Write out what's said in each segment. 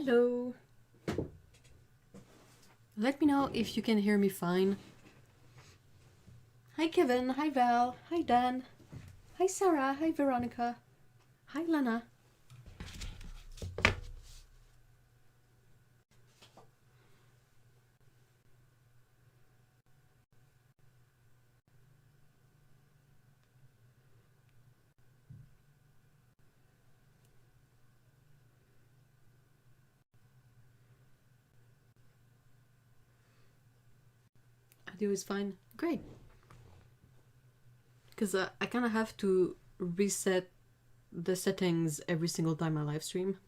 Hello. Let me know if you can hear me fine. Hi Kevin, hi Val, hi Dan, hi Sarah, hi Veronica, hi Lana. Audio is fine. Great. Because I kind of have to reset the settings every single time I live stream.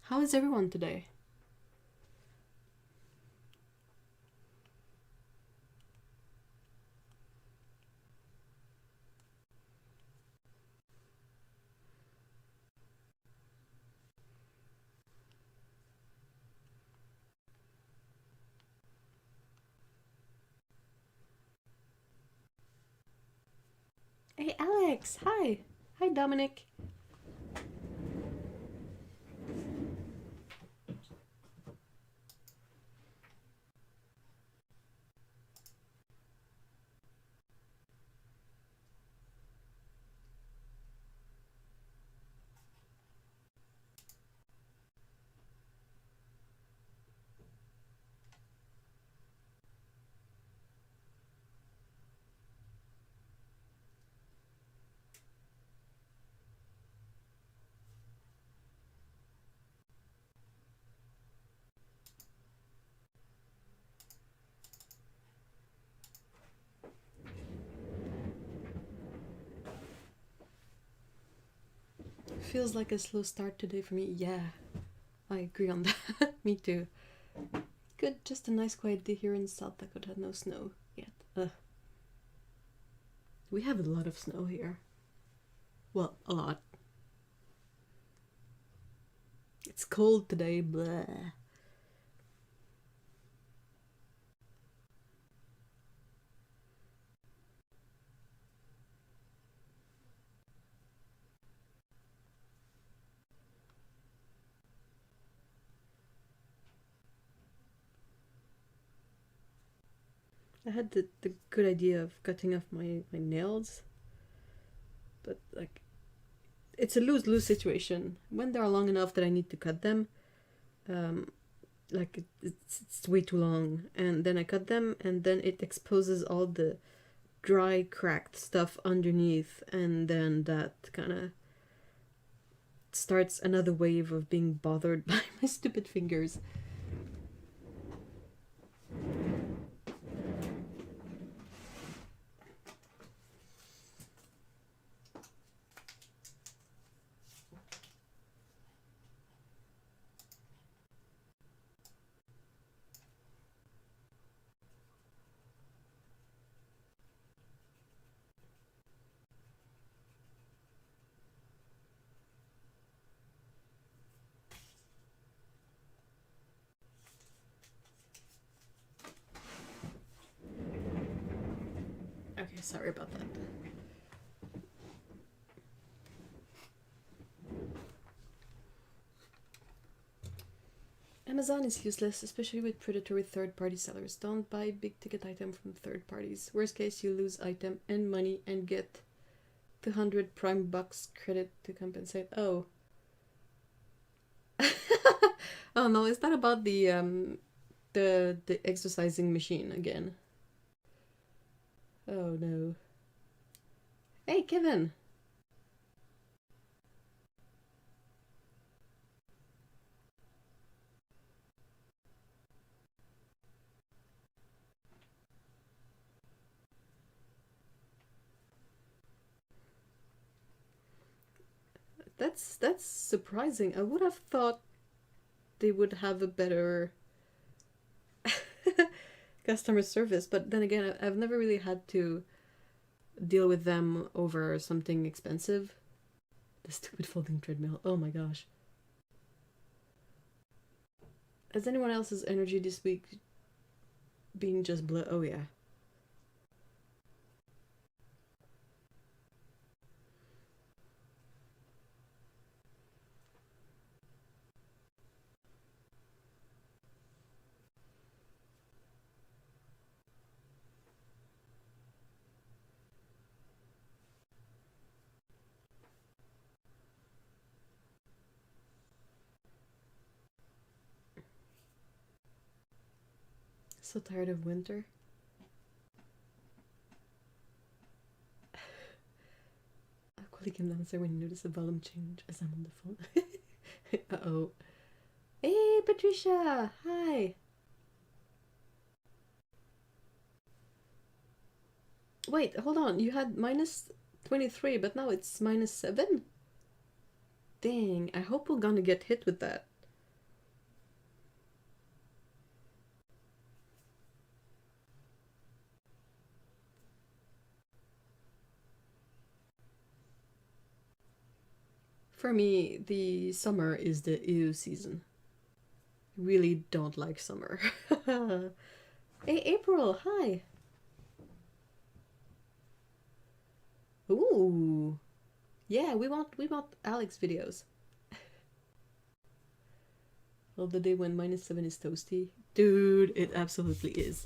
How is everyone today? Hey Alex, hi. Hi Dominic. Feels like a slow start today for me. Yeah, I agree on that. Me too. Good, just a nice quiet day here in South Dakota. No snow yet. We have a lot of snow here. Well, a lot. It's cold today, blah. I had the good idea of cutting off my nails, but like, it's a lose-lose situation. When they're long enough that I need to cut them, like it's way too long, and then I cut them, and then it exposes all the dry, cracked stuff underneath, and then that kind of starts another wave of being bothered by my stupid fingers. Okay, sorry about that. Amazon is useless, especially with predatory third-party sellers. Don't buy big-ticket item from third parties. Worst case, you lose item and money and get 200 Prime Bucks credit to compensate. Oh. Oh no, is that about the exercising machine again? Oh no. Hey, Kevin! That's surprising. I would have thought they would have a better customer service, but then again, I've never really had to deal with them over something expensive. The stupid folding treadmill. Oh my gosh. Has anyone else's energy this week been just blah? Oh yeah. So tired of winter. I'll click him answer when you notice a volume change as I'm on the phone. Uh-oh. Hey, Patricia! Hi! Wait, hold on. You had minus 23, but now it's minus 7? Dang, I hope we're gonna get hit with that. For me, the summer is the ew season. I really don't like summer. Hey, April, hi! Ooh! Yeah, we want Alex videos. Well, the day when minus 7 is toasty. Dude, it absolutely is.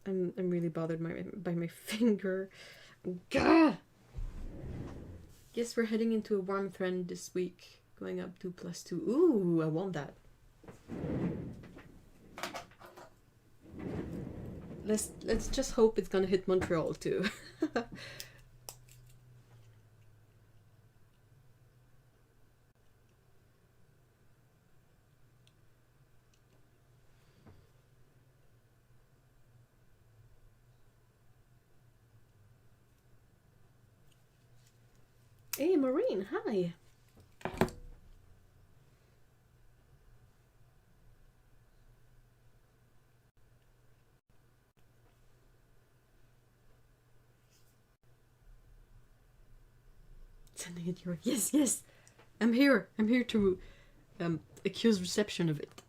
I'm really bothered by my finger. Gah! Guess we're heading into a warm trend this week. Going up 2+2. Ooh, I want that. Let's just hope it's gonna hit Montreal too. Hey, Maureen, hi. Sending it your yes. I'm here to accuse reception of it.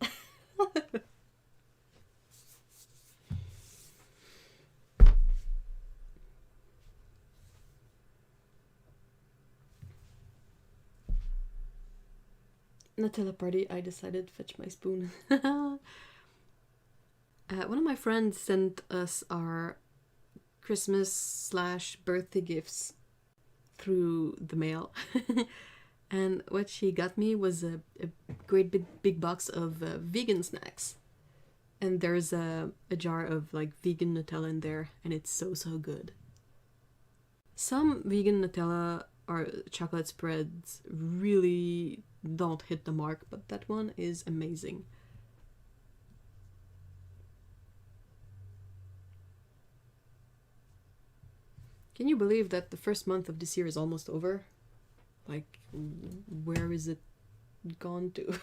Nutella party, I decided to fetch my spoon. One of my friends sent us our Christmas/birthday gifts through the mail. And what she got me was a great big box of vegan snacks. And there's a jar of like vegan Nutella in there, and it's so good. Some vegan Nutella or chocolate spreads really don't hit the mark, but that one is amazing. Can you believe that the first month of this year is almost over? Like, where is it gone to?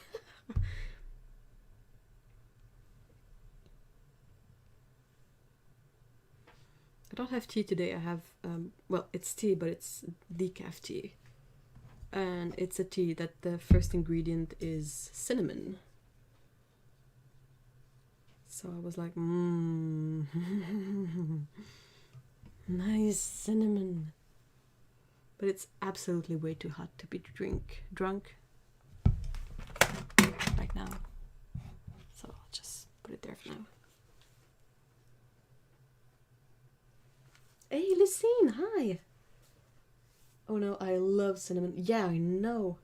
I don't have tea today. I have, well, it's tea, but it's decaf tea. And it's a tea that the first ingredient is cinnamon. So I was like, nice cinnamon. But it's absolutely way too hot to be drunk right now. So I'll just put it there for now. Hey, Lucine, hi. Oh no, I love cinnamon. Yeah, I know.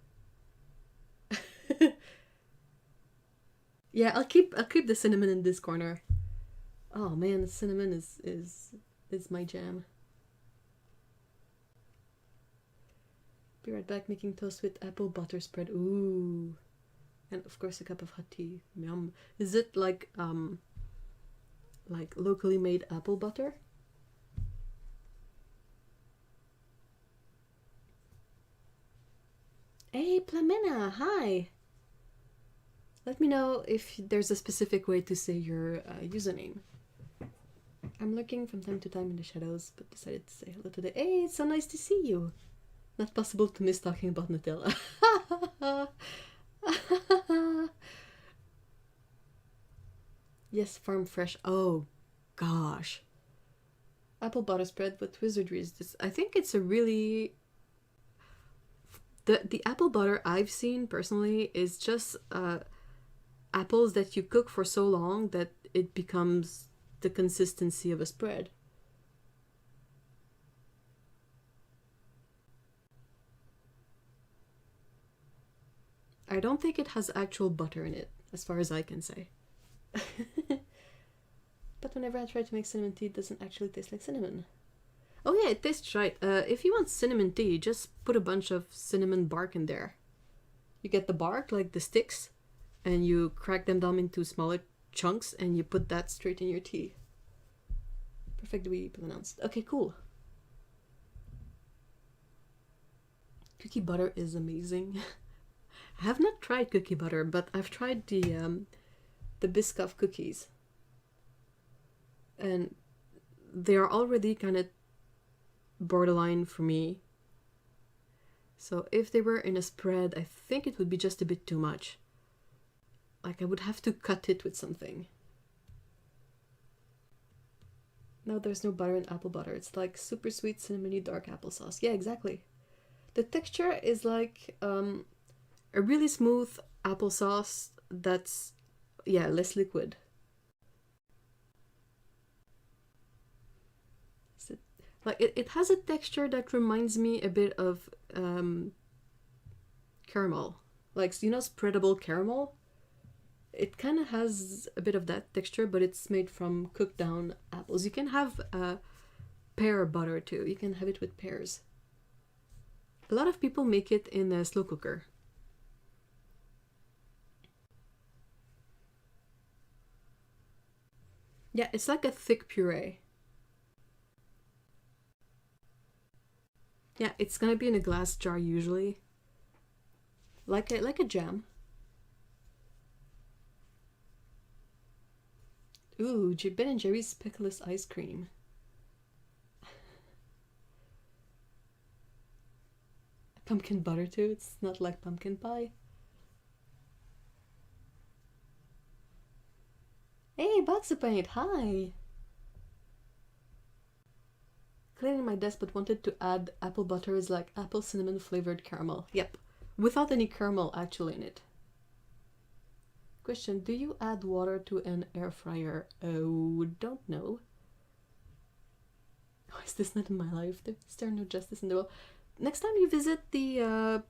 Yeah, I'll keep the cinnamon in this corner. Oh man, cinnamon is my jam. Be right back, making toast with apple butter spread. Ooh. And of course a cup of hot tea. Yum. Is it like locally made apple butter? Hey, Plamena, hi! Let me know if there's a specific way to say your username. I'm lurking from time to time in the shadows, but decided to say hello today. Hey, it's so nice to see you! Not possible to miss talking about Nutella. Yes, farm fresh. Oh, gosh. Apple butter spread, what wizardry is this? I think it's a really... The apple butter I've seen personally is just apples that you cook for so long that it becomes the consistency of a spread. I don't think it has actual butter in it, as far as I can say. But whenever I try to make cinnamon tea, it doesn't actually taste like cinnamon. Oh yeah, it tastes right. If you want cinnamon tea, just put a bunch of cinnamon bark in there. You get the bark, like the sticks, and you crack them down into smaller chunks, and you put that straight in your tea. Perfectly pronounced. Okay, cool. Cookie butter is amazing. I have not tried cookie butter, but I've tried the Biscoff cookies. And they are already kind of borderline for me. So if they were in a spread, I think it would be just a bit too much. Like I would have to cut it with something. No, there's no butter in apple butter. It's like super sweet cinnamony dark applesauce. Yeah, exactly. The texture is like a really smooth applesauce that's, yeah, less liquid. Like it has a texture that reminds me a bit of caramel. Like, you know, spreadable caramel? It kind of has a bit of that texture, but it's made from cooked down apples. You can have pear butter too. You can have it with pears. A lot of people make it in a slow cooker. Yeah, it's like a thick puree. Yeah, it's gonna be in a glass jar usually. Like a jam. Ooh, Ben & Jerry's Pickles ice cream. Pumpkin butter too, it's not like pumpkin pie. Hey, Boxer Paint, hi! Cleaning my desk but wanted to add apple butter is like apple cinnamon flavored caramel. Yep, without any caramel actually in it. Question, do you add water to an air fryer? Oh, don't know. Why is this not in my life? Is there no justice in the world? Next time you visit the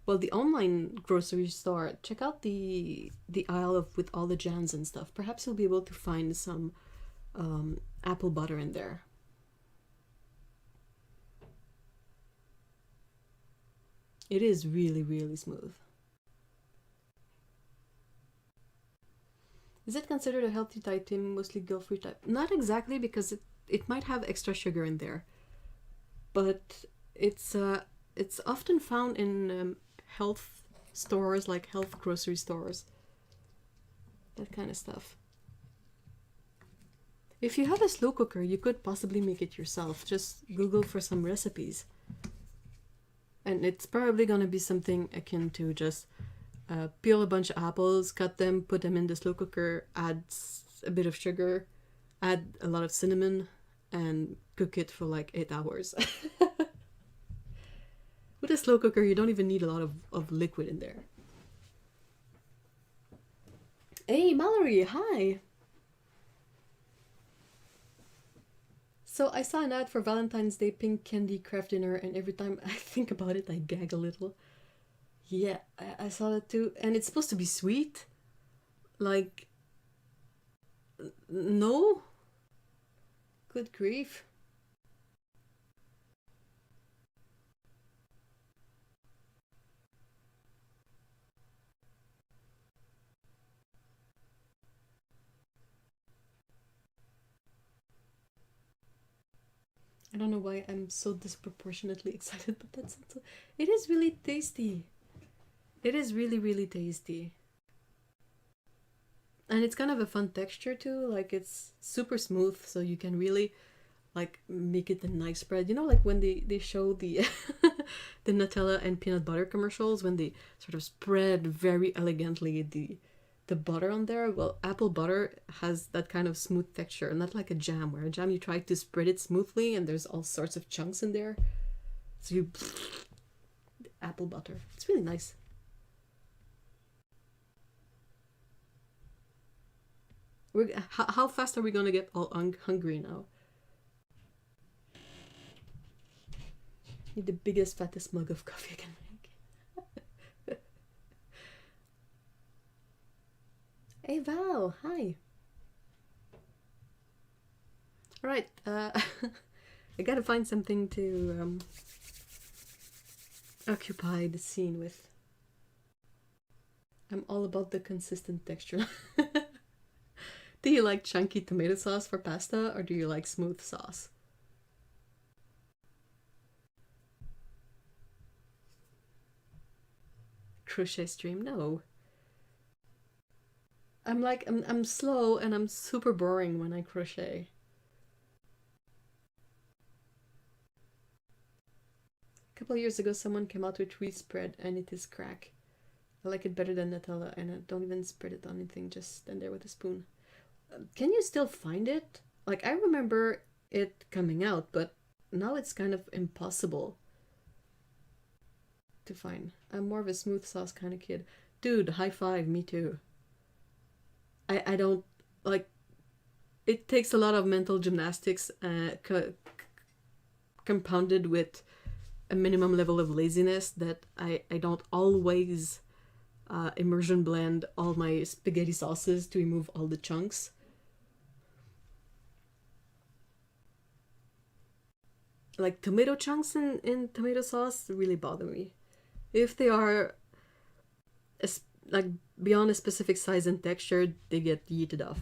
the online grocery store, check out the aisle with all the jams and stuff. Perhaps you'll be able to find some apple butter in there. It is really, really smooth. Is it considered a healthy type, Tim? Mostly guilt-free type? Not exactly, because it might have extra sugar in there. But it's often found in health stores, like health grocery stores. That kind of stuff. If you have a slow cooker, you could possibly make it yourself. Just Google for some recipes. And it's probably gonna be something akin to just peel a bunch of apples, cut them, put them in the slow cooker, add a bit of sugar, add a lot of cinnamon, and cook it for like 8 hours. With a slow cooker, you don't even need a lot of liquid in there. Hey, Mallory, hi! So I saw an ad for Valentine's Day pink candy craft dinner, and every time I think about it, I gag a little. Yeah, I saw that too. And it's supposed to be sweet. Like, no? Good grief. I don't know why I'm so disproportionately excited, but that's also, it is really tasty. It is really, really tasty. And it's kind of a fun texture too, like it's super smooth, so you can really like make it a nice spread. You know, like when they show the the Nutella and peanut butter commercials, when they sort of spread very elegantly the butter on there. Well, apple butter has that kind of smooth texture, not like a jam, where a jam you try to spread it smoothly and there's all sorts of chunks in there. So you apple butter. It's really nice. How fast are we gonna get all hungry now? Need the biggest, fattest mug of coffee I can make. Hey Val, hi. Alright, I gotta find something to occupy the scene with. I'm all about the consistent texture. Do you like chunky tomato sauce for pasta or do you like smooth sauce? Crochet stream? No. I'm slow and I'm super boring when I crochet. A couple of years ago someone came out with wheat spread and it is crack. I like it better than Nutella and I don't even spread it on anything, just stand there with a spoon. Can you still find it? Like, I remember it coming out, but now it's kind of impossible to find. I'm more of a smooth sauce kind of kid. Dude, high five, me too. I don't, like, it takes a lot of mental gymnastics compounded with a minimum level of laziness that I don't always immersion blend all my spaghetti sauces to remove all the chunks. Like tomato chunks in tomato sauce really bother me. If they are like beyond a specific size and texture, they get yeeted off.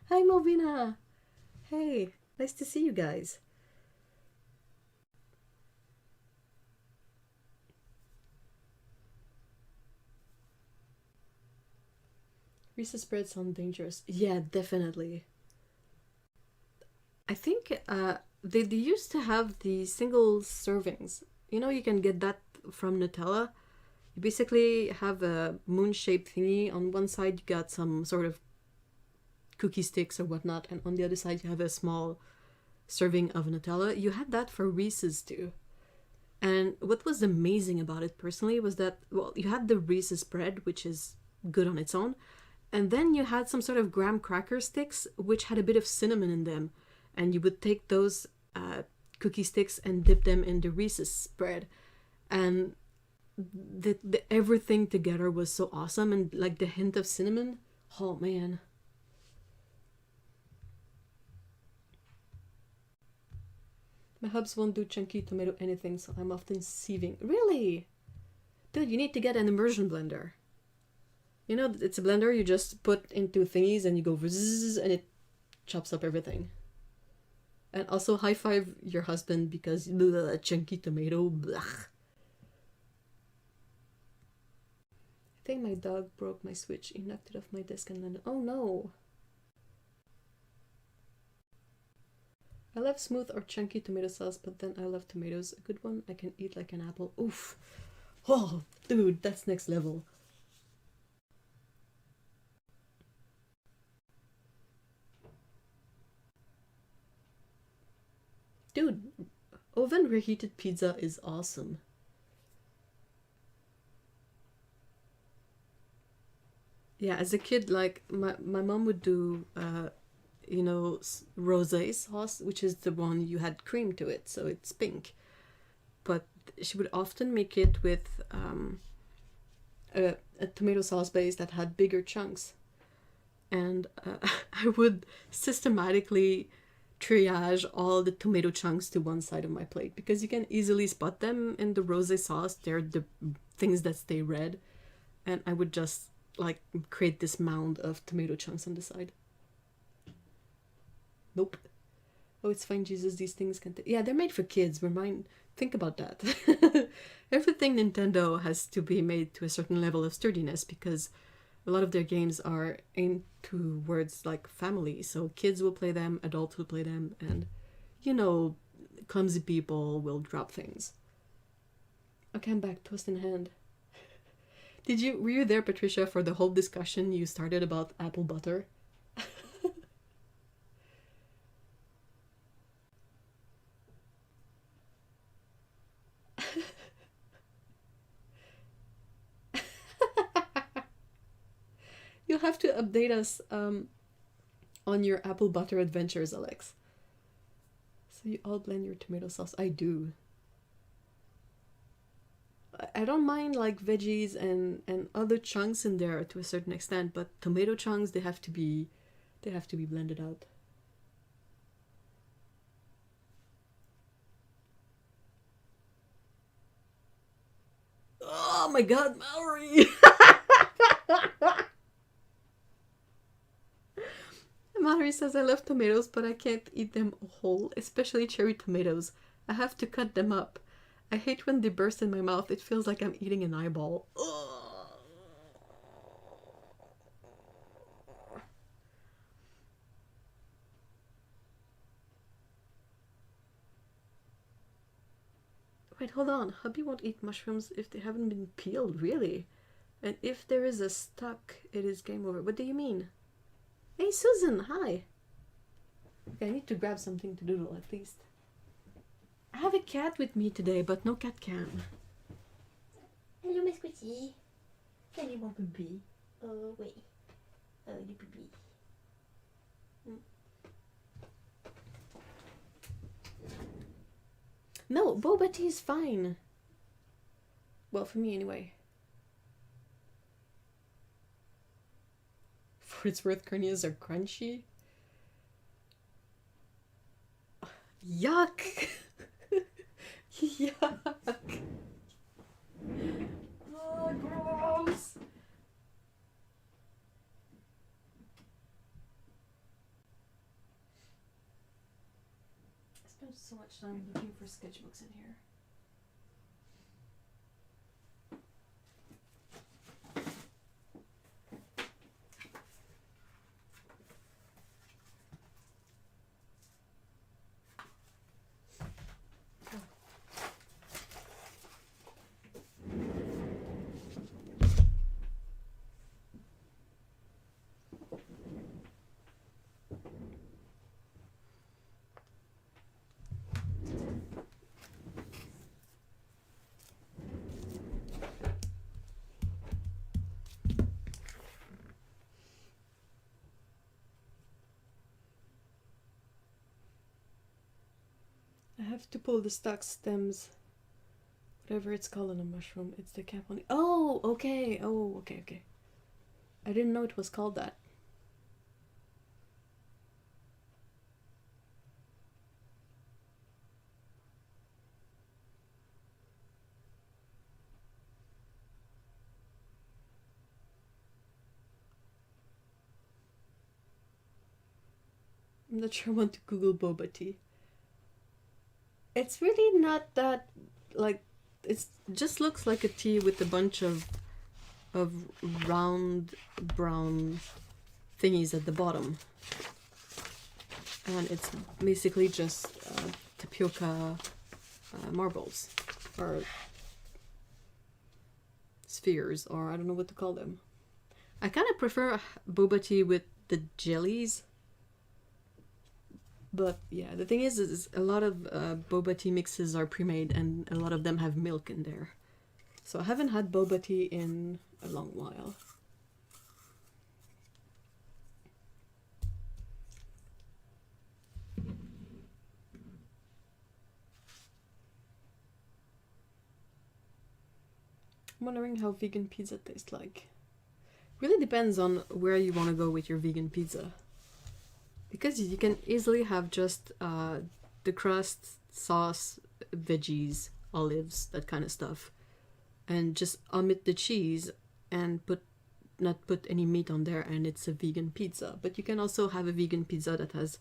Hi Movina! Hey, nice to see you guys. Reese's spreads sound dangerous. Yeah, definitely. I think they used to have the single servings. You know, you can get that from Nutella. You basically have a moon-shaped thingy. On one side, you got some sort of cookie sticks or whatnot, and on the other side, you have a small serving of Nutella. You had that for Reese's too. And what was amazing about it personally was that, well, you had the Reese's spread, which is good on its own, and then you had some sort of graham cracker sticks, which had a bit of cinnamon in them. And you would take those cookie sticks and dip them in the Reese's spread. And the everything together was so awesome. And like the hint of cinnamon, oh man. My hubs won't do chunky tomato anything, so I'm often sieving. Really? Dude, you need to get an immersion blender. You know, it's a blender you just put into thingies and you go zzz, and it chops up everything. And also high five your husband because blah, chunky tomato. Blah. I think my dog broke my switch. He knocked it off my desk and landed. Oh no! I love smooth or chunky tomato sauce, but then I love tomatoes. A good one I can eat like an apple. Oof! Oh, dude, that's next level. Dude, oven reheated pizza is awesome. Yeah, as a kid, like my mom would do, you know, rosé sauce, which is the one you had cream to it, so it's pink. But she would often make it with a tomato sauce base that had bigger chunks, and I would systematically triage all the tomato chunks to one side of my plate because you can easily spot them in the rosé sauce. They're the things that stay red, and I would just like create this mound of tomato chunks on the side. Nope. Oh, it's fine, Jesus. These things can. Yeah, they're made for kids. Remind. Think about that. Everything Nintendo has to be made to a certain level of sturdiness because a lot of their games are aimed towards like family. So kids will play them, adults will play them, and you know, clumsy people will drop things. Okay, I'm back, toast in hand. Were you there, Patricia, for the whole discussion you started about apple butter? You'll have to update us on your apple butter adventures, Alex. So you all blend your tomato sauce. I do. I don't mind like veggies and other chunks in there to a certain extent, but tomato chunks, they have to be blended out. Oh my god, Mallory! Mallory says, I love tomatoes, but I can't eat them whole, especially cherry tomatoes. I have to cut them up. I hate when they burst in my mouth. It feels like I'm eating an eyeball. Wait, hold on. Hubby won't eat mushrooms if they haven't been peeled, really? And if there is a stalk, it is game over. What do you mean? Hey, Susan, hi. Okay, I need to grab something to doodle at least. I have a cat with me today, but no cat cam. Hello, my squishy. Salut, mon bébé. Oh, oui. Oh, le bébé. No, boba tea is fine. Well, for me anyway. For its worth, corneas are crunchy. Yuck! Yuck! Oh, gross! I spent so much time looking for sketchbooks in here. I have to pull the stalk stems, whatever it's called on a mushroom. It's the cap on it. Oh, okay. Oh, okay. I didn't know it was called that. I'm not sure I want to Google boba tea. It's really not that, like, it just looks like a tea with a bunch of round brown thingies at the bottom. And it's basically just tapioca marbles, or spheres, or I don't know what to call them. I kind of prefer boba tea with the jellies. But yeah, the thing is a lot of boba tea mixes are pre-made and a lot of them have milk in there. So I haven't had boba tea in a long while. I'm wondering how vegan pizza tastes like. Really depends on where you want to go with your vegan pizza. Because you can easily have just the crust, sauce, veggies, olives, that kind of stuff. And just omit the cheese and not put any meat on there, and it's a vegan pizza. But you can also have a vegan pizza that has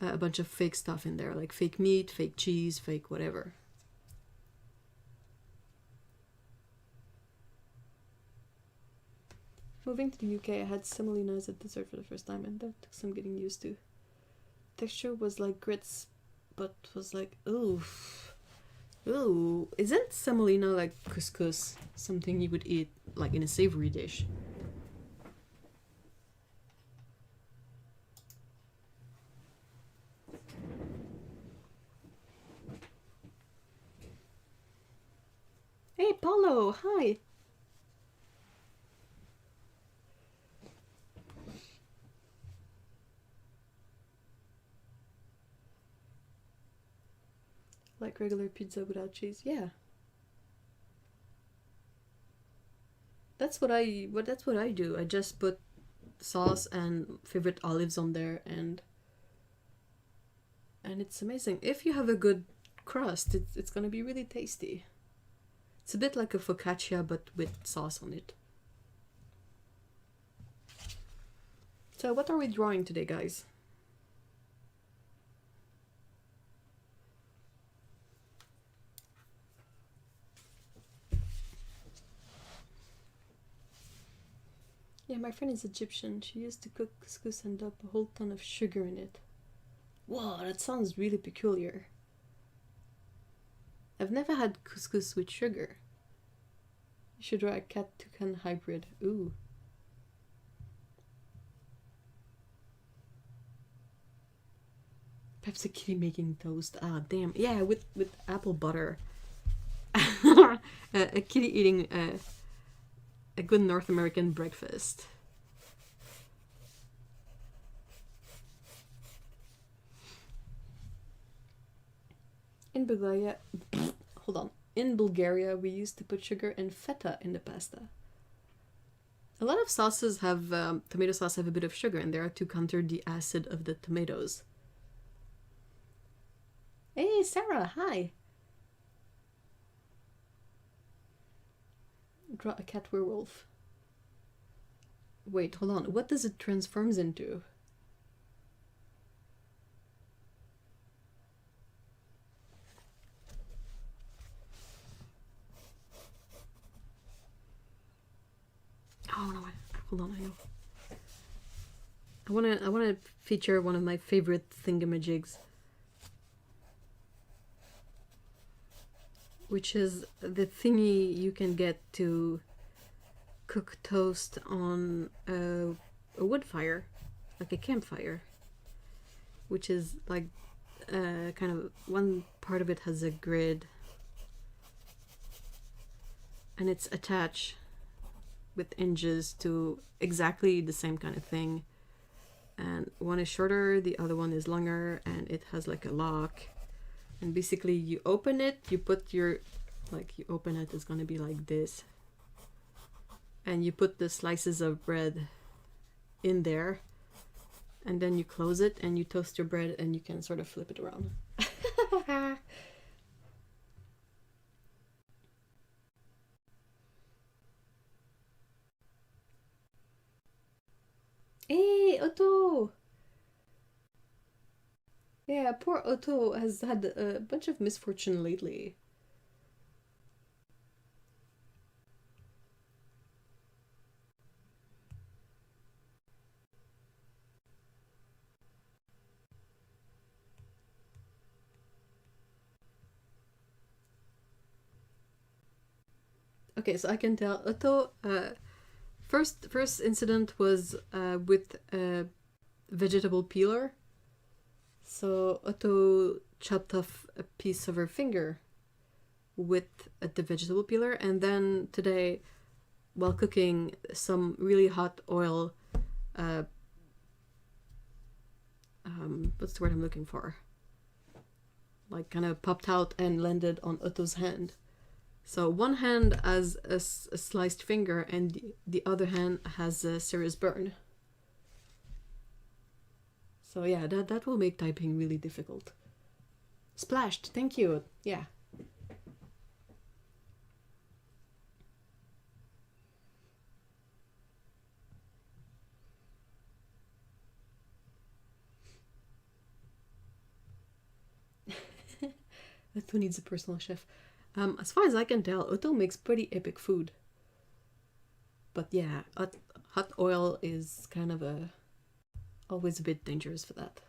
a bunch of fake stuff in there, like fake meat, fake cheese, fake whatever. Moving to the UK, I had semolina as a dessert for the first time, and that took some getting used to. Texture was like grits, but was like, ooh. Isn't semolina like couscous, something you would eat like in a savory dish? Hey, Paulo, hi! Like regular pizza without cheese. Yeah. That's what I do. I just put sauce and favorite olives on there, and it's amazing. If you have a good crust, it's gonna be really tasty. It's a bit like a focaccia but with sauce on it. So what are we drawing today, guys? Yeah, my friend is Egyptian. She used to cook couscous and dump a whole ton of sugar in it. Whoa, that sounds really peculiar. I've never had couscous with sugar. You should try a cat-toucan hybrid. Ooh. Perhaps a kitty making toast. Ah, damn. Yeah, with apple butter. A kitty eating a good North American breakfast. In Bulgaria, hold on. In Bulgaria, we used to put sugar and feta in the pasta. A lot of sauces have, tomato sauce have a bit of sugar in there to counter the acid of the tomatoes. Hey, Sarah, hi. Draw a cat werewolf. Wait, hold on. What does it transforms into? Oh no! Hold on, I know. I wanna feature one of my favorite thingamajigs, which is the thingy you can get to cook toast on a wood fire, like a campfire, which is like kind of one part of it has a grid and it's attached with hinges to exactly the same kind of thing, and one is shorter, the other one is longer, and it has like a lock, and basically you open it, you put your, like you open it, it's gonna be like this, and you put the slices of bread in there, and then you close it and you toast your bread and you can sort of flip it around. Hey, Otto! Yeah, poor Otto has had a bunch of misfortune lately. Okay, so I can tell Otto. First incident was with a vegetable peeler. So Otto chopped off a piece of her finger with the vegetable peeler, and then today, while cooking, some really hot oil. What's the word I'm looking for? Like kind of popped out and landed on Otto's hand. So one hand has a sliced finger and the other hand has a serious burn. So yeah, that will make typing really difficult. Splashed, thank you. Yeah. Otto needs a personal chef. As far as I can tell, Otto makes pretty epic food. But yeah, hot oil is kind of always a bit dangerous for that.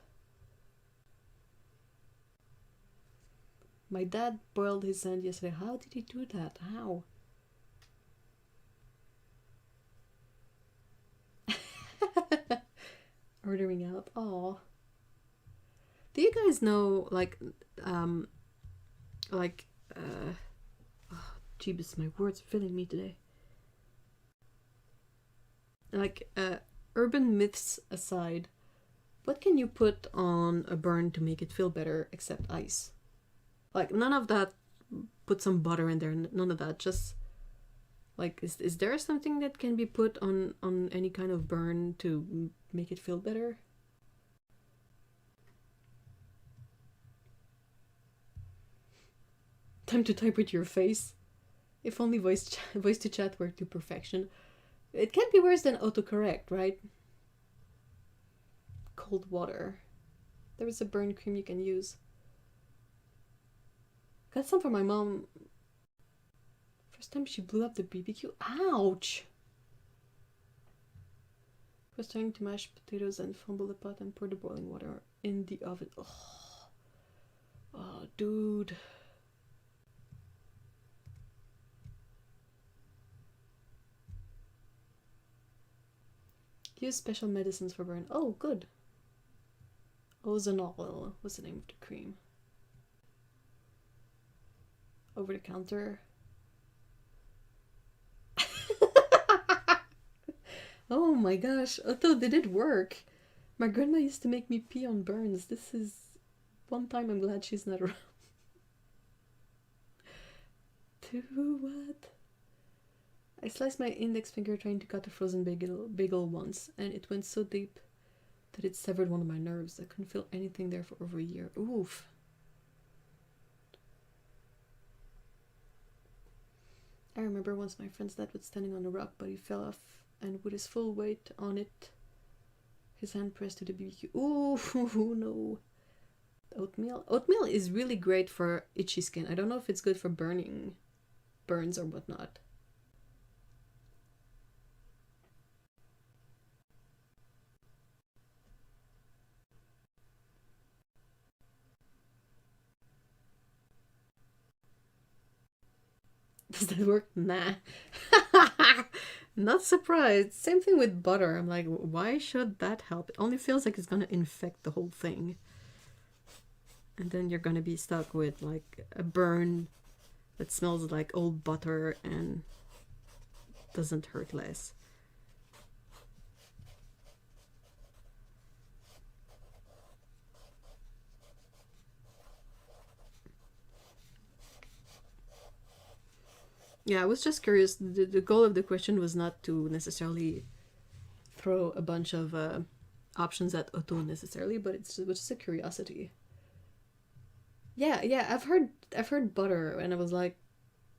My dad boiled his hand yesterday. How did he do that? How? Ordering out. Oh. Do you guys know, like, oh, jeebus, my words are failing me today. Like, urban myths aside, what can you put on a burn to make it feel better except ice? Like, none of that, put some butter in there, none of that. Just, like, is there something that can be put on any kind of burn to make it feel better? Time to type with your face. If only voice to chat worked to perfection. It can't be worse than autocorrect, right? Cold water. There is a burn cream you can use. Got some for my mom. First time she blew up the BBQ. Ouch! Was trying to mash potatoes and fumble the pot and pour the boiling water in the oven. Oh, dude. Use special medicines for burn. Oh, good. Ozanol was the name of the cream. Over the counter. Oh my gosh. Although did it work? My grandma used to make me pee on burns. This is one time I'm glad she's not around. To what? I sliced my index finger trying to cut a frozen bagel once, and it went so deep that it severed one of my nerves. I couldn't feel anything there for over a year. Oof. I remember once my friend's dad was standing on a rock, but he fell off, and with his full weight on it, his hand pressed to the BBQ. Ooh, no. Oatmeal? Oatmeal is really great for itchy skin. I don't know if it's good for burns or whatnot. Does that work? Nah. Not surprised. Same thing with butter. I'm like, why should that help? It only feels like it's gonna infect the whole thing. And then you're gonna be stuck with like a burn that smells like old butter and doesn't hurt less. Yeah, I was just curious. The goal of the question was not to necessarily throw a bunch of options at Otto necessarily, but it was just a curiosity. Yeah, I've heard butter, and I was like,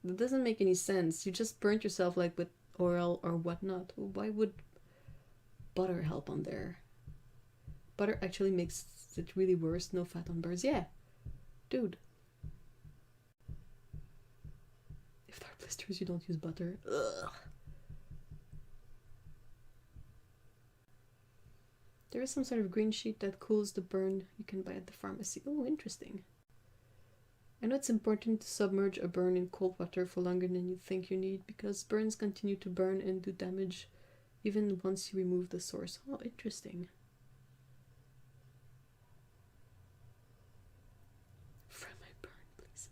that doesn't make any sense. You just burnt yourself like with oil or whatnot. Why would butter help on there? Butter actually makes it really worse. No fat on burns. Yeah, dude. If there are blisters, you don't use butter. Ugh. There is some sort of green sheet that cools the burn you can buy at the pharmacy. Oh, interesting. I know it's important to submerge a burn in cold water for longer than you think you need because burns continue to burn and do damage even once you remove the source. Oh, interesting. Fry my burn, please.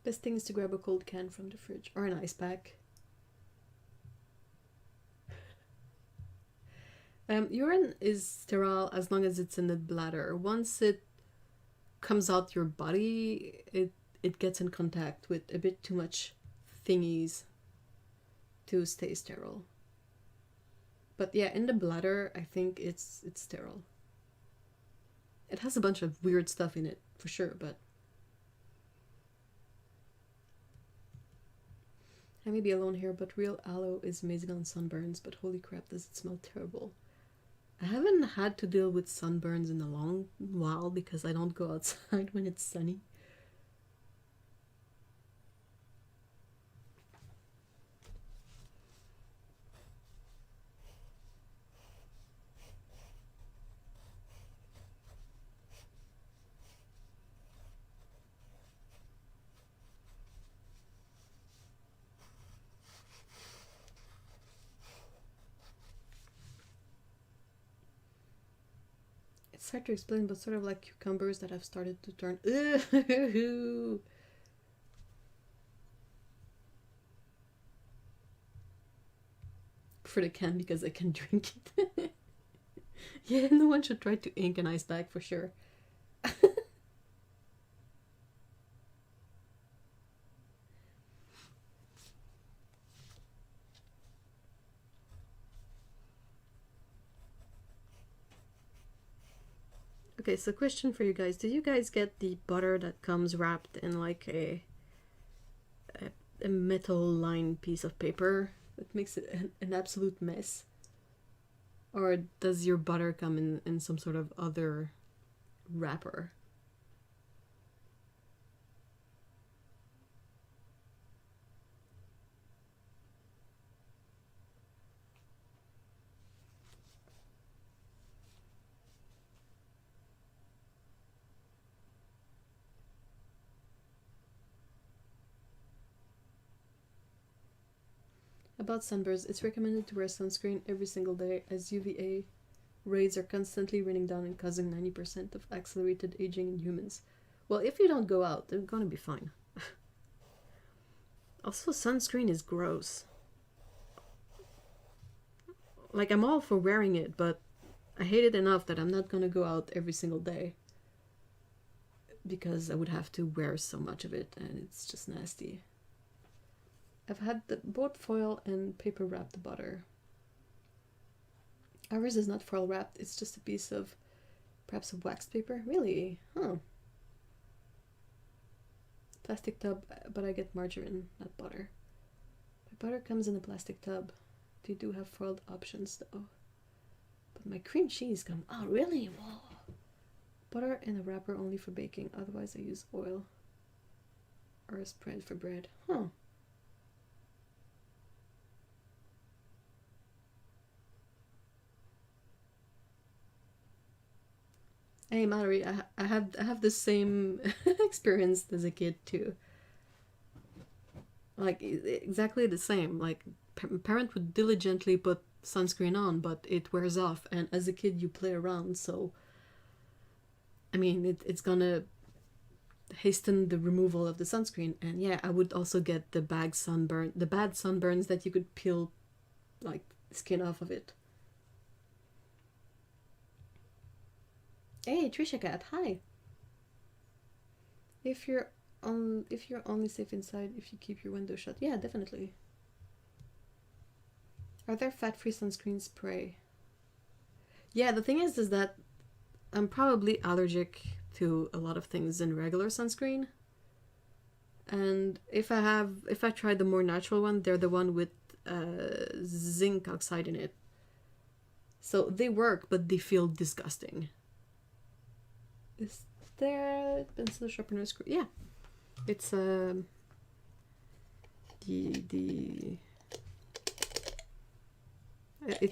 Best thing is to grab a cold can from the fridge or an ice pack. Urine is sterile as long as it's in the bladder. Once it comes out your body, it gets in contact with a bit too much thingies to stay sterile. But yeah, in the bladder, I think it's sterile. It has a bunch of weird stuff in it, for sure, but I may be alone here, but real aloe is amazing on sunburns, but holy crap, does it smell terrible. I haven't had to deal with sunburns in a long while because I don't go outside when it's sunny. It's hard to explain, but sort of like cucumbers that have started to turn. Ooh. For the can because I can drink it. Yeah, no one should try to ink an ice bag for sure. Okay, so question for you guys. Did you guys get the butter that comes wrapped in like a metal lined piece of paper that makes it an absolute mess? Or does your butter come in some sort of other wrapper? About sunburns, it's recommended to wear sunscreen every single day as UVA rays are constantly raining down and causing 90% of accelerated aging in humans. Well, if you don't go out, they're gonna be fine. Also, sunscreen is gross. Like, I'm all for wearing it, but I hate it enough that I'm not gonna go out every single day. Because I would have to wear so much of it, and it's just nasty. I've had both foil and paper wrapped butter. Ours is not foil wrapped, it's just a piece of perhaps a waxed paper. Really? Huh. Plastic tub, but I get margarine, not butter. My butter comes in a plastic tub. They do have foiled options though. But my cream cheese comes. Oh, really? Whoa. Butter in a wrapper only for baking, otherwise I use oil. Or a spread for bread. Huh. Hey Mallory, I have the same experience as a kid too. Like exactly the same. Like parent would diligently put sunscreen on, but it wears off, and as a kid you play around, so I mean it's gonna hasten the removal of the sunscreen. And yeah, I would also get the bad sunburns that you could peel like skin off of it. Hey, Trisha Cat, hi. If you're only safe inside if you keep your window shut. Yeah, definitely. Are there fat-free sunscreen spray? Yeah, the thing is that I'm probably allergic to a lot of things in regular sunscreen. And if I try the more natural one, they're the one with zinc oxide in it. So they work, but they feel disgusting. Is there a pencil sharpener screw? Yeah, it's the it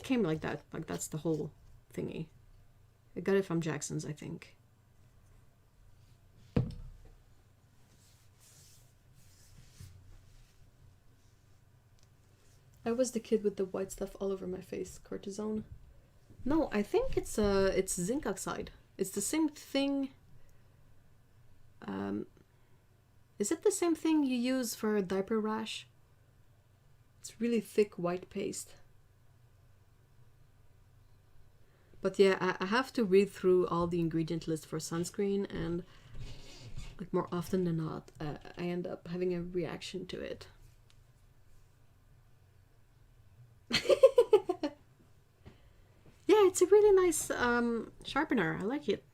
came like that. Like that's the whole thingy. I got it from Jackson's, I think. I was the kid with the white stuff all over my face. Cortisone? No, I think it's zinc oxide. It's the same thing. Is it the same thing you use for a diaper rash? It's really thick white paste. But yeah, I have to read through all the ingredient list for sunscreen, and like more often than not, I end up having a reaction to it. Yeah, it's a really nice sharpener. I like it.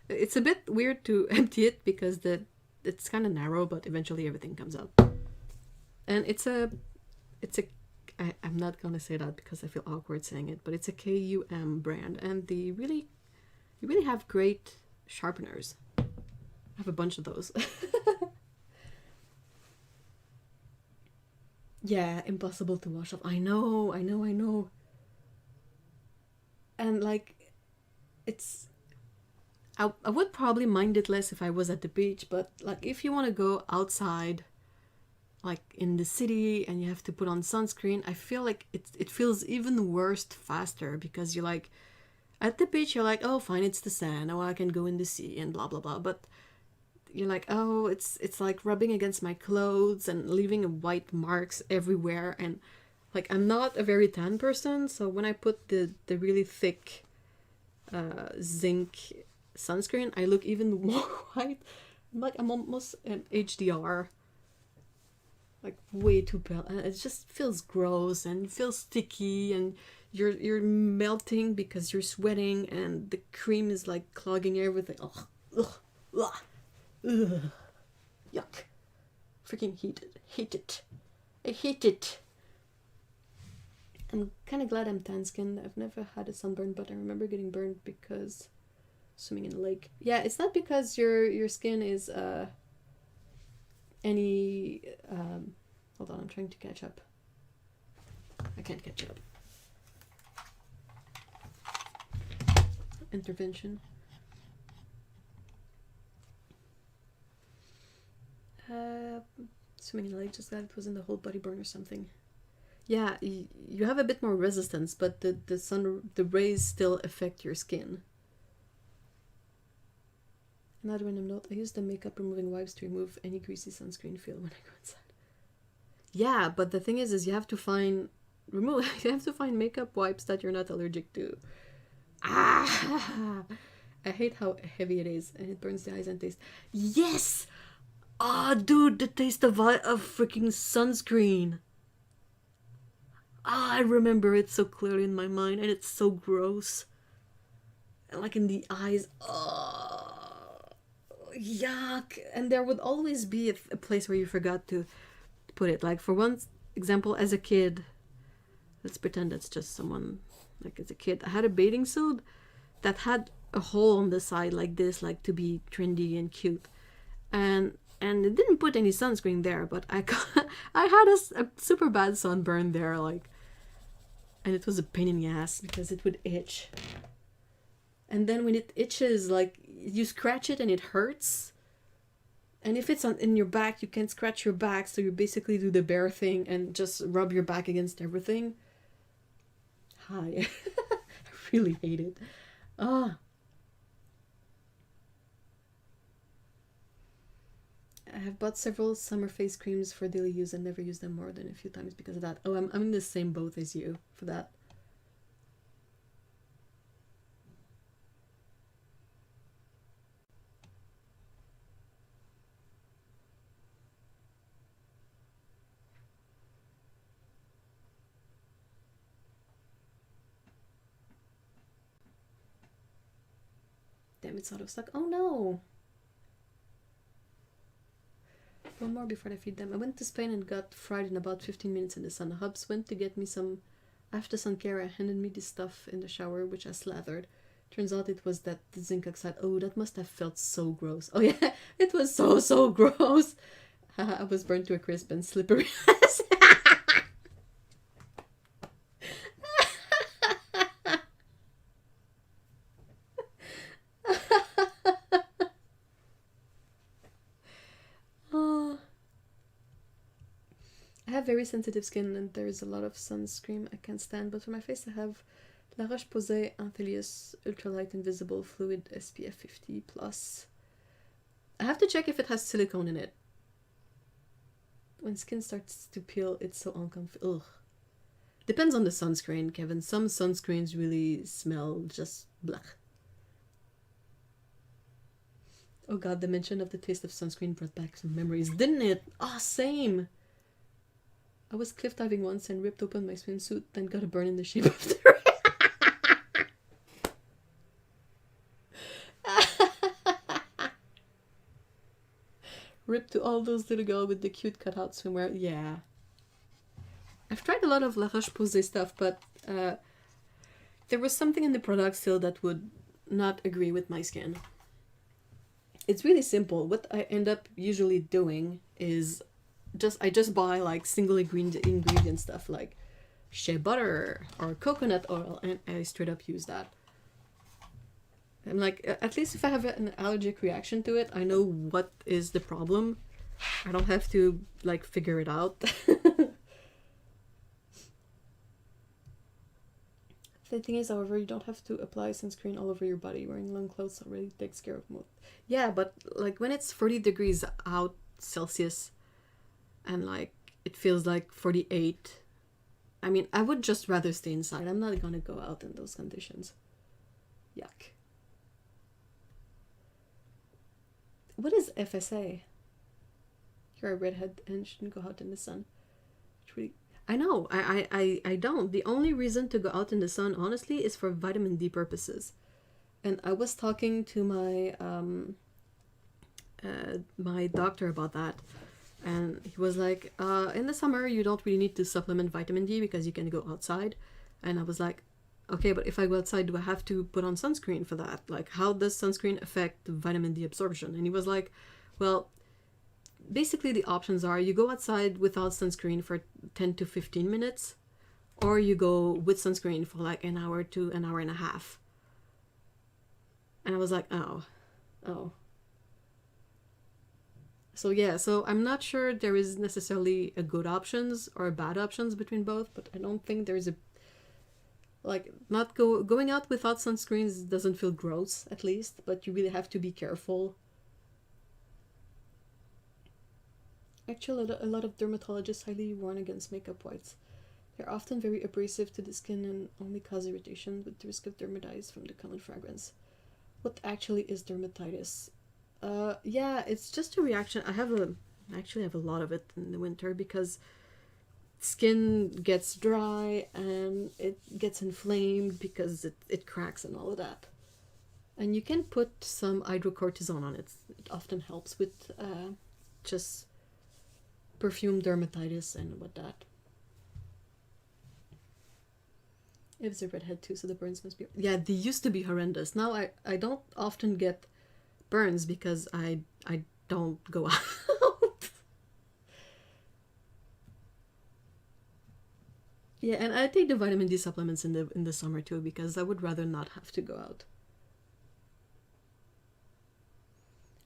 It's a bit weird to empty it because it's kind of narrow, but eventually everything comes out. And I'm not gonna say that because I feel awkward saying it, but it's a KUM brand, and they really have great sharpeners. I have a bunch of those. Yeah, impossible to wash off. I know. And like, I would probably mind it less if I was at the beach, but like if you want to go outside, like in the city, and you have to put on sunscreen, I feel like it feels even worse faster because you like, At the beach, you're like, oh, fine, it's the sand. Oh, I can go in the sea and blah, blah, blah. But you're like, oh, it's like rubbing against my clothes and leaving white marks everywhere. And like, I'm not a very tan person. So when I put the really thick zinc sunscreen, I look even more white. I'm almost an HDR. Like way too pale. And it just feels gross and feels sticky, and you're melting because you're sweating, and the cream is like clogging everything. Ugh, ugh, ugh, ugh. Yuck. Freaking hate it. I hate it. I'm kind of glad I'm tan skinned. I've never had a sunburn, but I remember getting burned because swimming in a lake. Yeah, it's not because your skin is any hold on, I'm trying to catch up. I can't catch up. Intervention. Swimming in a lake, just glad it wasn't the whole body burn or something. Yeah, you have a bit more resistance, but the rays still affect your skin. Another random note, I use the makeup removing wipes to remove any greasy sunscreen feel when I go inside. Yeah, but the thing is you have to find makeup wipes that you're not allergic to. Ah, I hate how heavy it is, and it burns the eyes and taste. Yes! Ah, dude, the taste of freaking sunscreen. Ah, I remember it so clearly in my mind, and it's so gross. And like in the eyes, yuck. And there would always be a place where you forgot to put it. Like for one example, as a kid, let's pretend that's just someone, like as a kid, I had a bathing suit that had a hole on the side like this, like to be trendy and cute. And it didn't put any sunscreen there, but I had a super bad sunburn there, like, and it was a pain in the ass because it would itch. And then when it itches, like, you scratch it and it hurts. And if it's in your back, you can't scratch your back, so you basically do the bear thing and just rub your back against everything. Hi. I really hate it. Ah. I have bought several summer face creams for daily use and never used them more than a few times because of that. Oh, I'm in the same boat as you for that. Damn, it's out of stock. Oh no! One more before I feed them. I went to Spain and got fried in about 15 minutes in the sun. Hubs went to get me some after sun care and handed me this stuff in the shower, which I slathered. Turns out it was that zinc oxide. Oh, that must have felt so gross. Oh yeah, it was so gross. I was burnt to a crisp and slippery. I have very sensitive skin and there's a lot of sunscreen I can't stand, but for my face I have La Roche-Posay Anthelius Ultralight Invisible Fluid SPF 50+. I have to check if it has silicone in it. When skin starts to peel, it's so uncomfortable. Ugh. Depends on the sunscreen, Kevin. Some sunscreens really smell just blech. Oh god, the mention of the taste of sunscreen brought back some memories, didn't it? Ah, same! I was cliff diving once and ripped open my swimsuit, then got a burn in the shape of the Rip to all those little girls with the cute cutout swimwear. Yeah. I've tried a lot of La Roche-Posay stuff, but there was something in the product still that would not agree with my skin. It's really simple. What I end up usually doing is I just buy like single ingredient stuff like shea butter or coconut oil, and I straight up use that. I'm like, at least if I have an allergic reaction to it, I know what is the problem. I don't have to like figure it out. The thing is, however, you don't have to apply sunscreen all over your body. Wearing long clothes already takes care of most. Yeah, but like when it's 40 degrees out Celsius and like it feels like 48, I mean, I would just rather stay inside. I'm not gonna go out in those conditions. Yuck. What is FSA? You're a redhead and shouldn't go out in the sun. It's really... I know, I don't. The only reason to go out in the sun, honestly, is for vitamin D purposes. And I was talking to my my doctor about that. And he was like, in the summer, you don't really need to supplement vitamin D because you can go outside. And I was like, okay, but if I go outside, do I have to put on sunscreen for that? Like, how does sunscreen affect vitamin D absorption? And he was like, well, basically the options are you go outside without sunscreen for 10 to 15 minutes, or you go with sunscreen for like an hour to an hour and a half. And I was like, oh. So yeah, so I'm not sure there is necessarily a good options or bad options between both, but I don't think there's a, like, not going out without sunscreens doesn't feel gross, at least, but you really have to be careful. Actually, a lot of dermatologists highly warn against makeup whites. They're often very abrasive to the skin and only cause irritation with the risk of dermatitis from the common fragrance. What actually is dermatitis? Yeah, it's just a reaction. I actually have a lot of it in the winter because skin gets dry and it gets inflamed because it cracks and all of that. And you can put some hydrocortisone on it. It often helps with just perfume dermatitis and whatnot. It was a redhead too, so the burns must be... Yeah, they used to be horrendous. Now I don't often get burns because I don't go out. Yeah, and I take the vitamin D supplements in the summer too because I would rather not have to go out.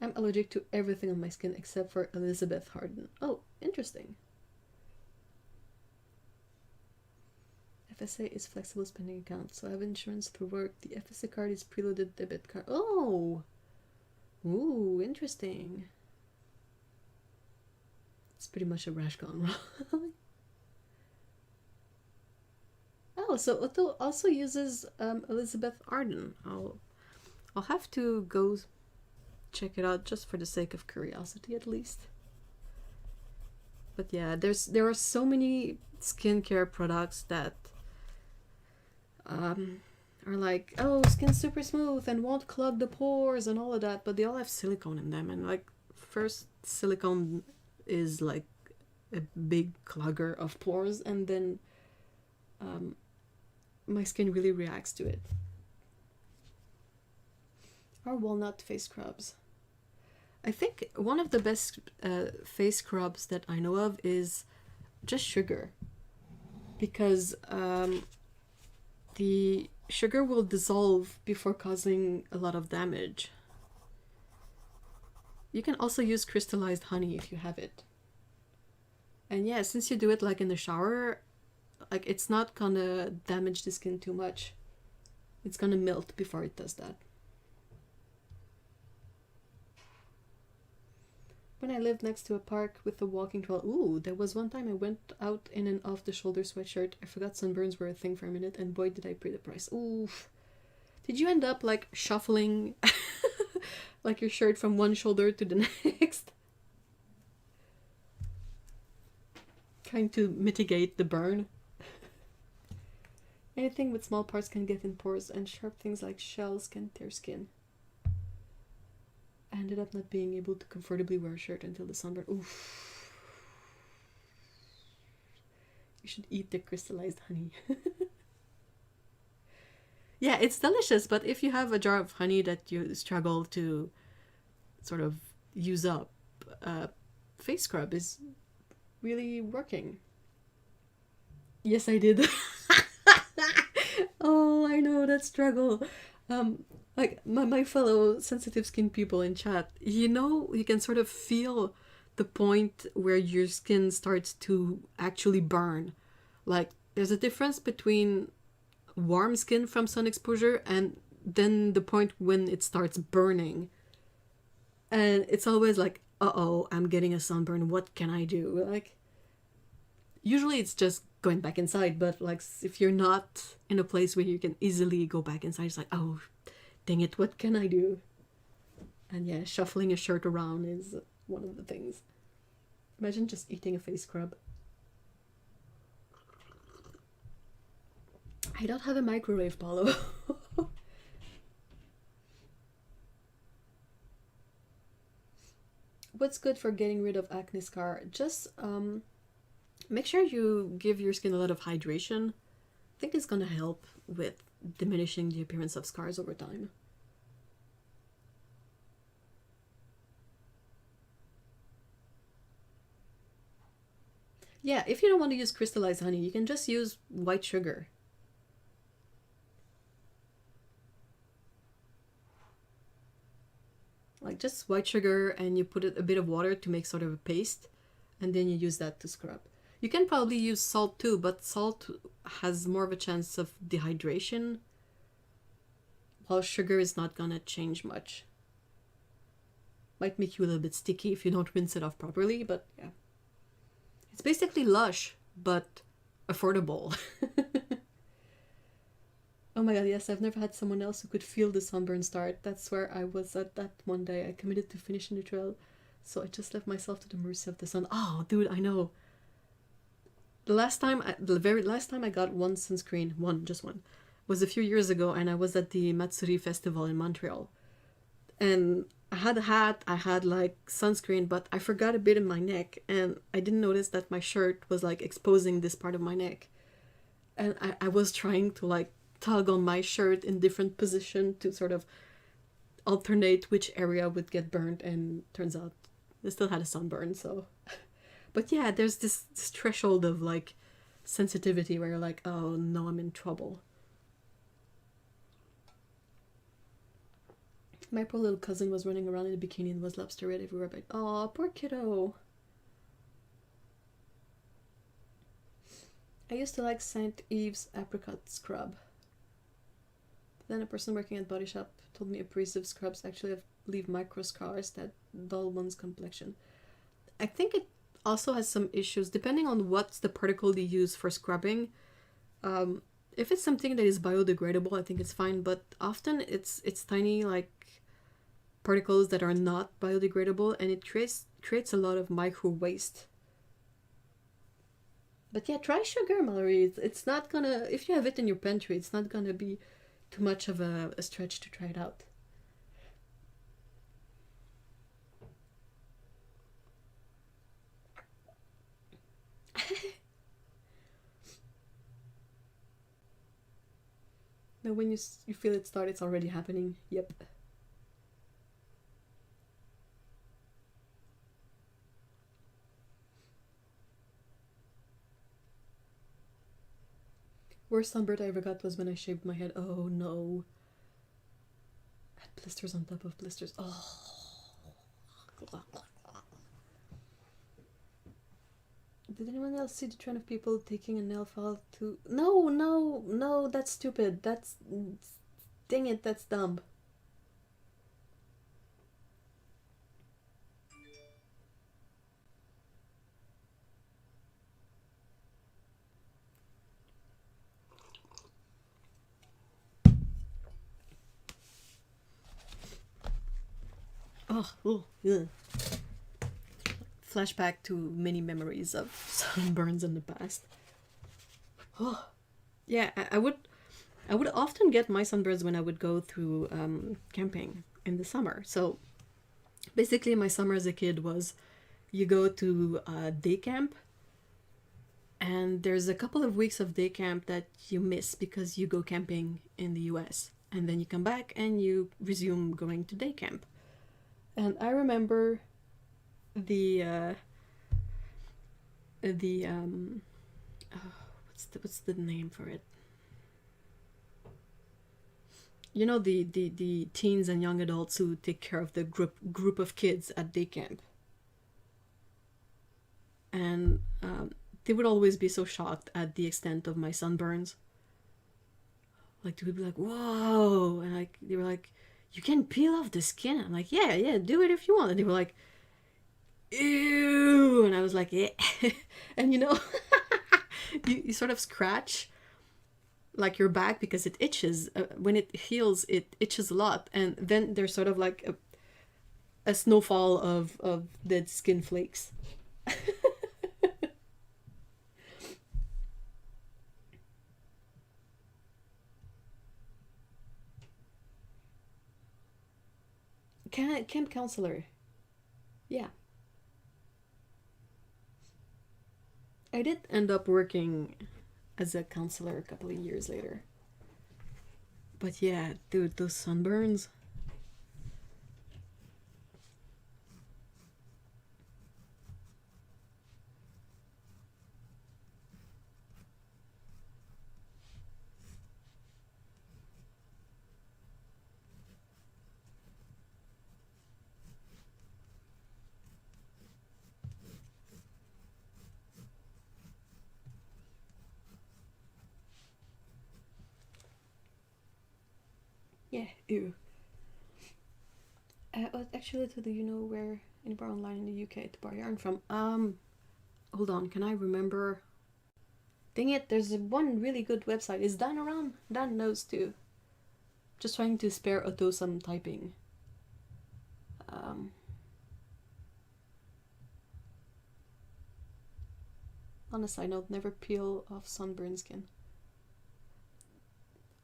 I'm allergic to everything on my skin except for Elizabeth Harden. Oh, interesting. FSA is flexible spending account, so I have insurance through work. The FSA card is preloaded debit card. Oh! Ooh, interesting. It's pretty much a rash gone wrong. Oh, so Otto also uses Elizabeth Arden. I'll have to go check it out just for the sake of curiosity, at least. But yeah, there are so many skincare products that are like, oh, skin's super smooth and won't clog the pores and all of that, but they all have silicone in them, and like, first, silicone is like a big clogger of pores, and then my skin really reacts to it. Or walnut face scrubs. I think one of the best face scrubs that I know of is just sugar, because the sugar will dissolve before causing a lot of damage. You can also use crystallized honey if you have it. And yeah, since you do it like in the shower, like it's not gonna damage the skin too much. It's gonna melt before it does that. When I lived next to a park with a walking trail, ooh, there was one time I went out in an off-the-shoulder sweatshirt. I forgot sunburns were a thing for a minute, and boy did I pay the price. Oof. Did you end up like shuffling like your shirt from one shoulder to the next? Trying to mitigate the burn. Anything with small parts can get in pores, and sharp things like shells can tear skin. I ended up not being able to comfortably wear a shirt until the sunburn. Oof. You should eat the crystallized honey. Yeah, it's delicious, but if you have a jar of honey that you struggle to sort of use up, face scrub is really working. Yes, I did. Oh, I know that struggle. Like my fellow sensitive skin people in chat, you know, you can sort of feel the point where your skin starts to actually burn. Like, there's a difference between warm skin from sun exposure, and then the point when it starts burning. And it's always like, uh-oh, I'm getting a sunburn, what can I do? Like, usually it's just going back inside, but like if you're not in a place where you can easily go back inside, it's like, oh, dang it, what can I do? And yeah, shuffling a shirt around is one of the things. Imagine just eating a face scrub. I don't have a microwave, Paulo. What's good for getting rid of acne scar? Just make sure you give your skin a lot of hydration. I think it's gonna help with diminishing the appearance of scars over time. Yeah, if you don't want to use crystallized honey, you can just use white sugar. Like just white sugar, and you put a bit of water to make sort of a paste, and then you use that to scrub. You can probably use salt too, but salt has more of a chance of dehydration, while sugar is not gonna change much. Might make you a little bit sticky if you don't rinse it off properly, but yeah. It's basically Lush, but affordable. Oh my god, yes, I've never had someone else who could feel the sunburn start. That's where I was at that one day. I committed to finishing the trail, so I just left myself to the mercy of the sun. Oh, dude, I know. The very last time I got one sunscreen, just one, was a few years ago, and I was at the Matsuri festival in Montreal. And I had a hat, I had like sunscreen, but I forgot a bit in my neck, and I didn't notice that my shirt was like exposing this part of my neck. And I was trying to like tug on my shirt in different position to sort of alternate which area would get burnt, and turns out I still had a sunburn, so. But yeah, there's this threshold of like sensitivity where you're like, oh no, I'm in trouble. My poor little cousin was running around in a bikini and was lobster red everywhere, but oh, poor kiddo. I used to like St. Yves apricot scrub. Then a person working at Body Shop told me abrasive scrubs actually leave micro scars that dull one's complexion. I think it also has some issues depending on what's the particle they use for scrubbing. If it's something that is biodegradable, I think it's fine, but often it's tiny like particles that are not biodegradable, and it creates a lot of micro waste. But yeah, try sugar, Mallory. It's not gonna, if you have it in your pantry, it's not gonna be too much of a stretch to try it out. Now when you feel it start, it's already happening. Yep. Worst sunburn I ever got was when I shaved my head. Oh no. I had blisters on top of blisters. Oh. Did anyone else see the trend of people taking a nail file to... No, that's stupid. That's... Dang it, that's dumb. Oh, yeah. Flashback to many memories of sunburns in the past. Oh, yeah, I would often get my sunburns when I would go through camping in the summer. So basically my summer as a kid was you go to day camp, and there's a couple of weeks of day camp that you miss because you go camping in the US, and then you come back and you resume going to day camp. And I remember what's the name for it? You know, the teens and young adults who take care of the group of kids at day camp. And they would always be so shocked at the extent of my sunburns. like they would be like, whoa, and like they were like, you can peel off the skin. I'm like, yeah, do it if you want. And they were like, ew, and I was like, yeah. And you know, you sort of scratch like your back because it itches. When it heals, it itches a lot, and then there's sort of like a snowfall of dead skin flakes. Camp counselor. Yeah. I did end up working as a counselor a couple of years later. But yeah, dude, those sunburns. Yeah, ew. Actually, do you know where anywhere online in the UK to buy yarn from? Hold on, can I remember? Dang it, there's one really good website. Is Dan around? Dan knows too. Just trying to spare Otto some typing. On a side note, never peel off sunburned skin.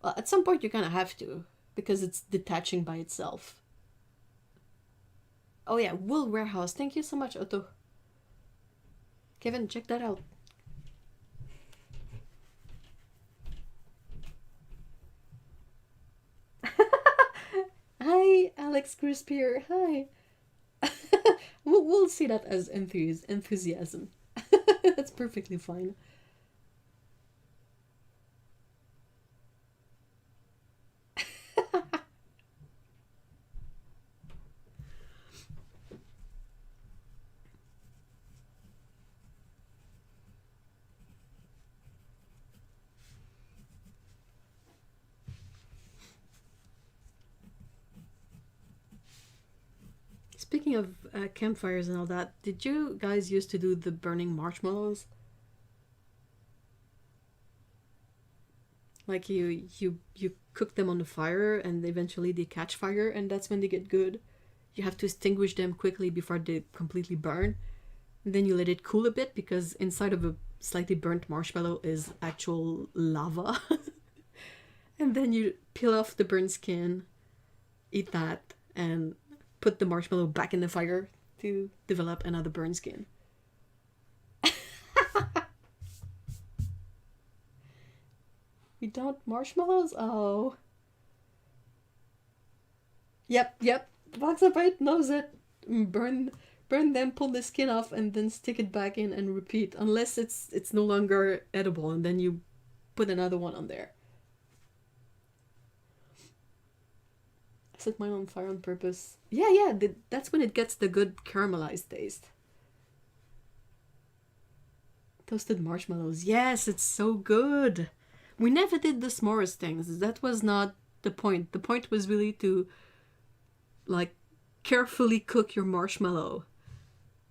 Well, at some point you're gonna have to, because it's detaching by itself. Oh yeah, Wool Warehouse. Thank you so much, Otto. Kevin, check that out. Hi, Alex Crispier. Hi. We'll see that as enthusiasm. That's perfectly fine. Speaking of campfires and all that, did you guys used to do the burning marshmallows? Like you cook them on the fire and eventually they catch fire, and that's when they get good. You have to extinguish them quickly before they completely burn. And then you let it cool a bit, because inside of a slightly burnt marshmallow is actual lava. And then you peel off the burnt skin, eat that, and put the marshmallow back in the fire to develop another burnt skin. We don't marshmallows? Oh. Yep. Box upright knows it. Burn them, pull the skin off, and then stick it back in and repeat. Unless it's no longer edible, and then you put another one on there. I set mine on fire on purpose. Yeah, that's when it gets the good caramelized taste. Toasted marshmallows. Yes, it's so good. We never did the s'mores things. That was not the point. The point was really to, like, carefully cook your marshmallow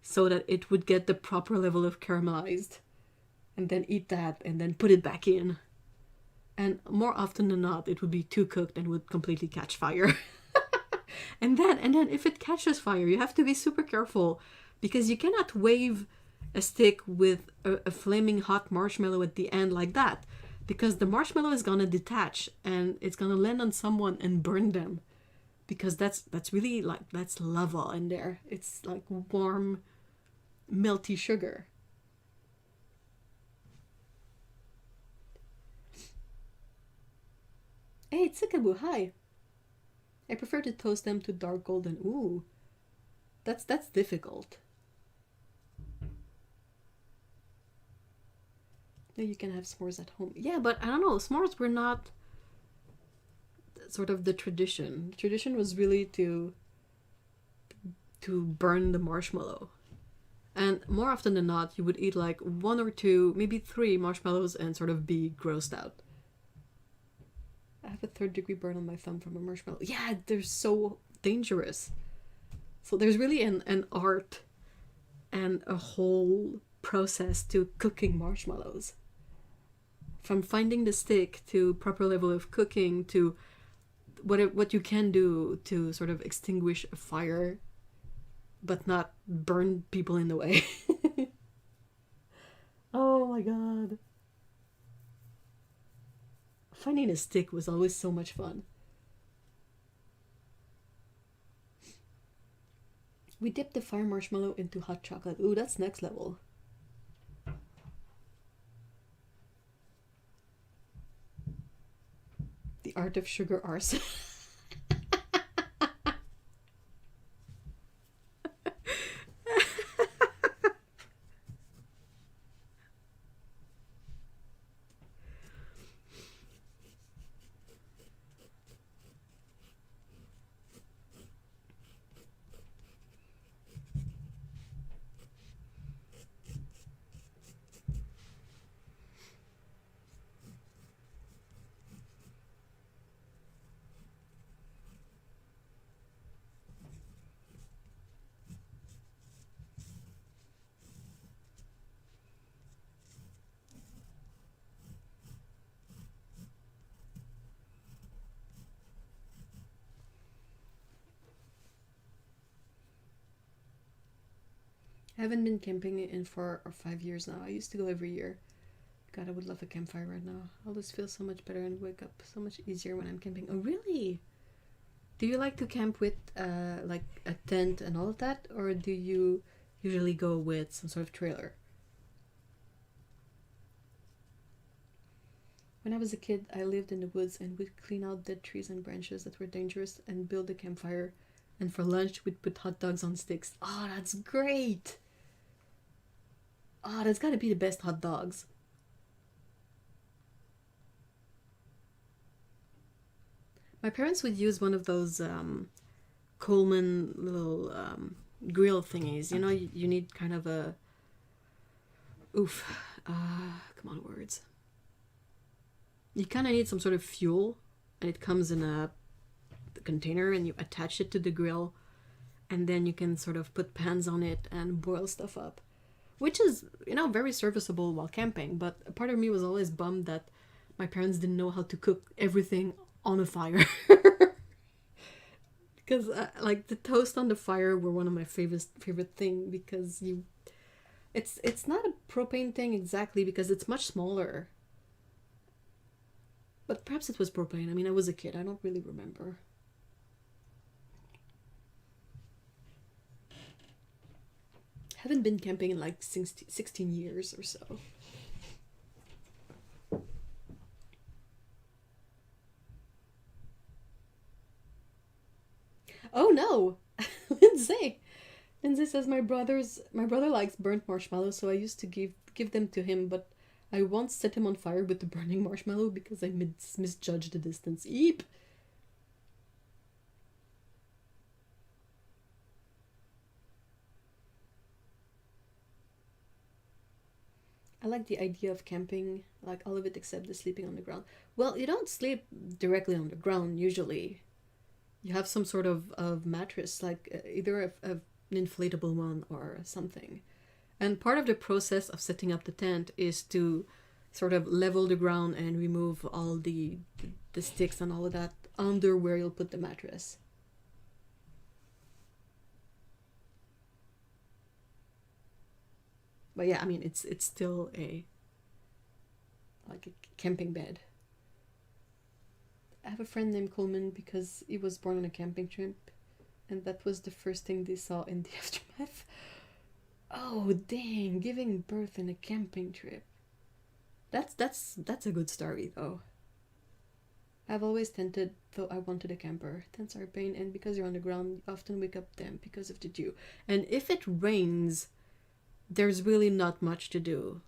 so that it would get the proper level of caramelized, and then eat that and then put it back in. And more often than not, it would be too cooked and would completely catch fire. and then if it catches fire, you have to be super careful, because you cannot wave a stick with a flaming hot marshmallow at the end like that, because the marshmallow is gonna detach and it's gonna land on someone and burn them, because that's really, like, that's lava in there. It's like warm, melty sugar. Hey, Tsukabu, hi. I prefer to toast them to dark golden. Ooh, that's difficult. You can have s'mores at home. Yeah, but I don't know. S'mores were not sort of the tradition. The tradition was really to burn the marshmallow. And more often than not, you would eat like 1 or 2, maybe 3 marshmallows and sort of be grossed out. I have a 3rd-degree burn on my thumb from a marshmallow. Yeah, they're so dangerous. So there's really an art and a whole process to cooking marshmallows. From finding the stick to proper level of cooking to what you can do to sort of extinguish a fire but not burn people in the way. Oh my god. Finding a stick was always so much fun. We dipped the fire marshmallow into hot chocolate. Ooh, that's next level. The art of sugar arson. I haven't been camping in 4 or 5 years now. I used to go every year. God, I would love a campfire right now. I'll just feel so much better and wake up so much easier when I'm camping. Oh, really? Do you like to camp with like a tent and all of that? Or do you usually go with some sort of trailer? When I was a kid, I lived in the woods and we'd clean out dead trees and branches that were dangerous and build a campfire. And for lunch, we'd put hot dogs on sticks. Oh, that's great! Oh, that's gotta be the best hot dogs. My parents would use one of those Coleman little grill thingies. You know, you need kind of a... Oof. Come on, words. You kind of need some sort of fuel. And it comes in a container and you attach it to the grill. And then you can sort of put pans on it and boil stuff up. Which is, you know, very serviceable while camping. But a part of me was always bummed that my parents didn't know how to cook everything on a fire. Because like the toast on the fire were one of my favorite thing, because it's not a propane thing exactly because it's much smaller. But perhaps it was propane. I mean, I was a kid. I don't really remember. Haven't been camping in like 16 years or so. Oh no! Lindsay! Lindsay says my brother likes burnt marshmallows, so I used to give them to him, but I once set him on fire with the burning marshmallow because I misjudged the distance. Eep! I like the idea of camping, like all of it except the sleeping on the ground. Well, you don't sleep directly on the ground usually. You have some sort of mattress, like either an inflatable one or something. And part of the process of setting up the tent is to sort of level the ground and remove all the sticks and all of that under where you'll put the mattress. But yeah, I mean, it's still like a camping bed. I have a friend named Coleman because he was born on a camping trip, and that was the first thing they saw in the aftermath. Oh dang, giving birth in a camping trip. That's a good story though. I've always tented, though I wanted a camper. Tents are a pain, and because you're on the ground, you often wake up damp because of the dew. And if it rains, there's really not much to do.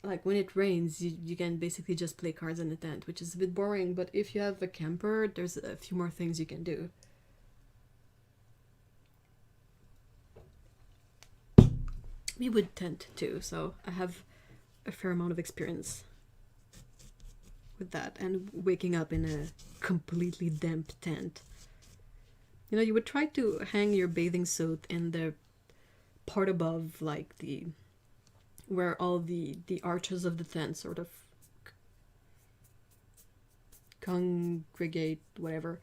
Like when it rains, you can basically just play cards in the tent, which is a bit boring, but if you have a camper, there's a few more things you can do. me with tent too, so I have a fair amount of experience with that, and waking up in a completely damp tent. You know, you would try to hang your bathing suit in the part above, like the where all the arches of the tent sort of congregate, whatever.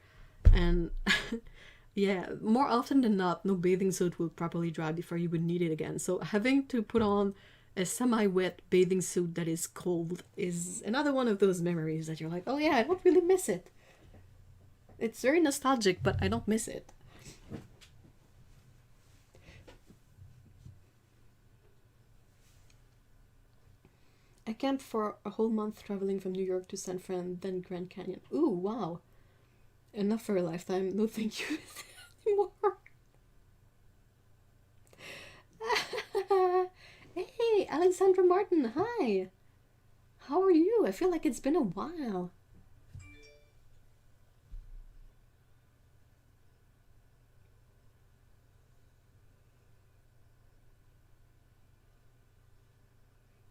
And yeah, more often than not, no bathing suit will properly dry before you would need it again. So having to put on a semi-wet bathing suit that is cold is another one of those memories that you're like, oh yeah, I don't really miss it. It's very nostalgic, but I don't miss it. I camped for a whole month traveling from New York to San Fran, then Grand Canyon. Ooh, wow. Enough for a lifetime. No thank you anymore. Hey, Alexandra Martin, hi. How are you? I feel like it's been a while.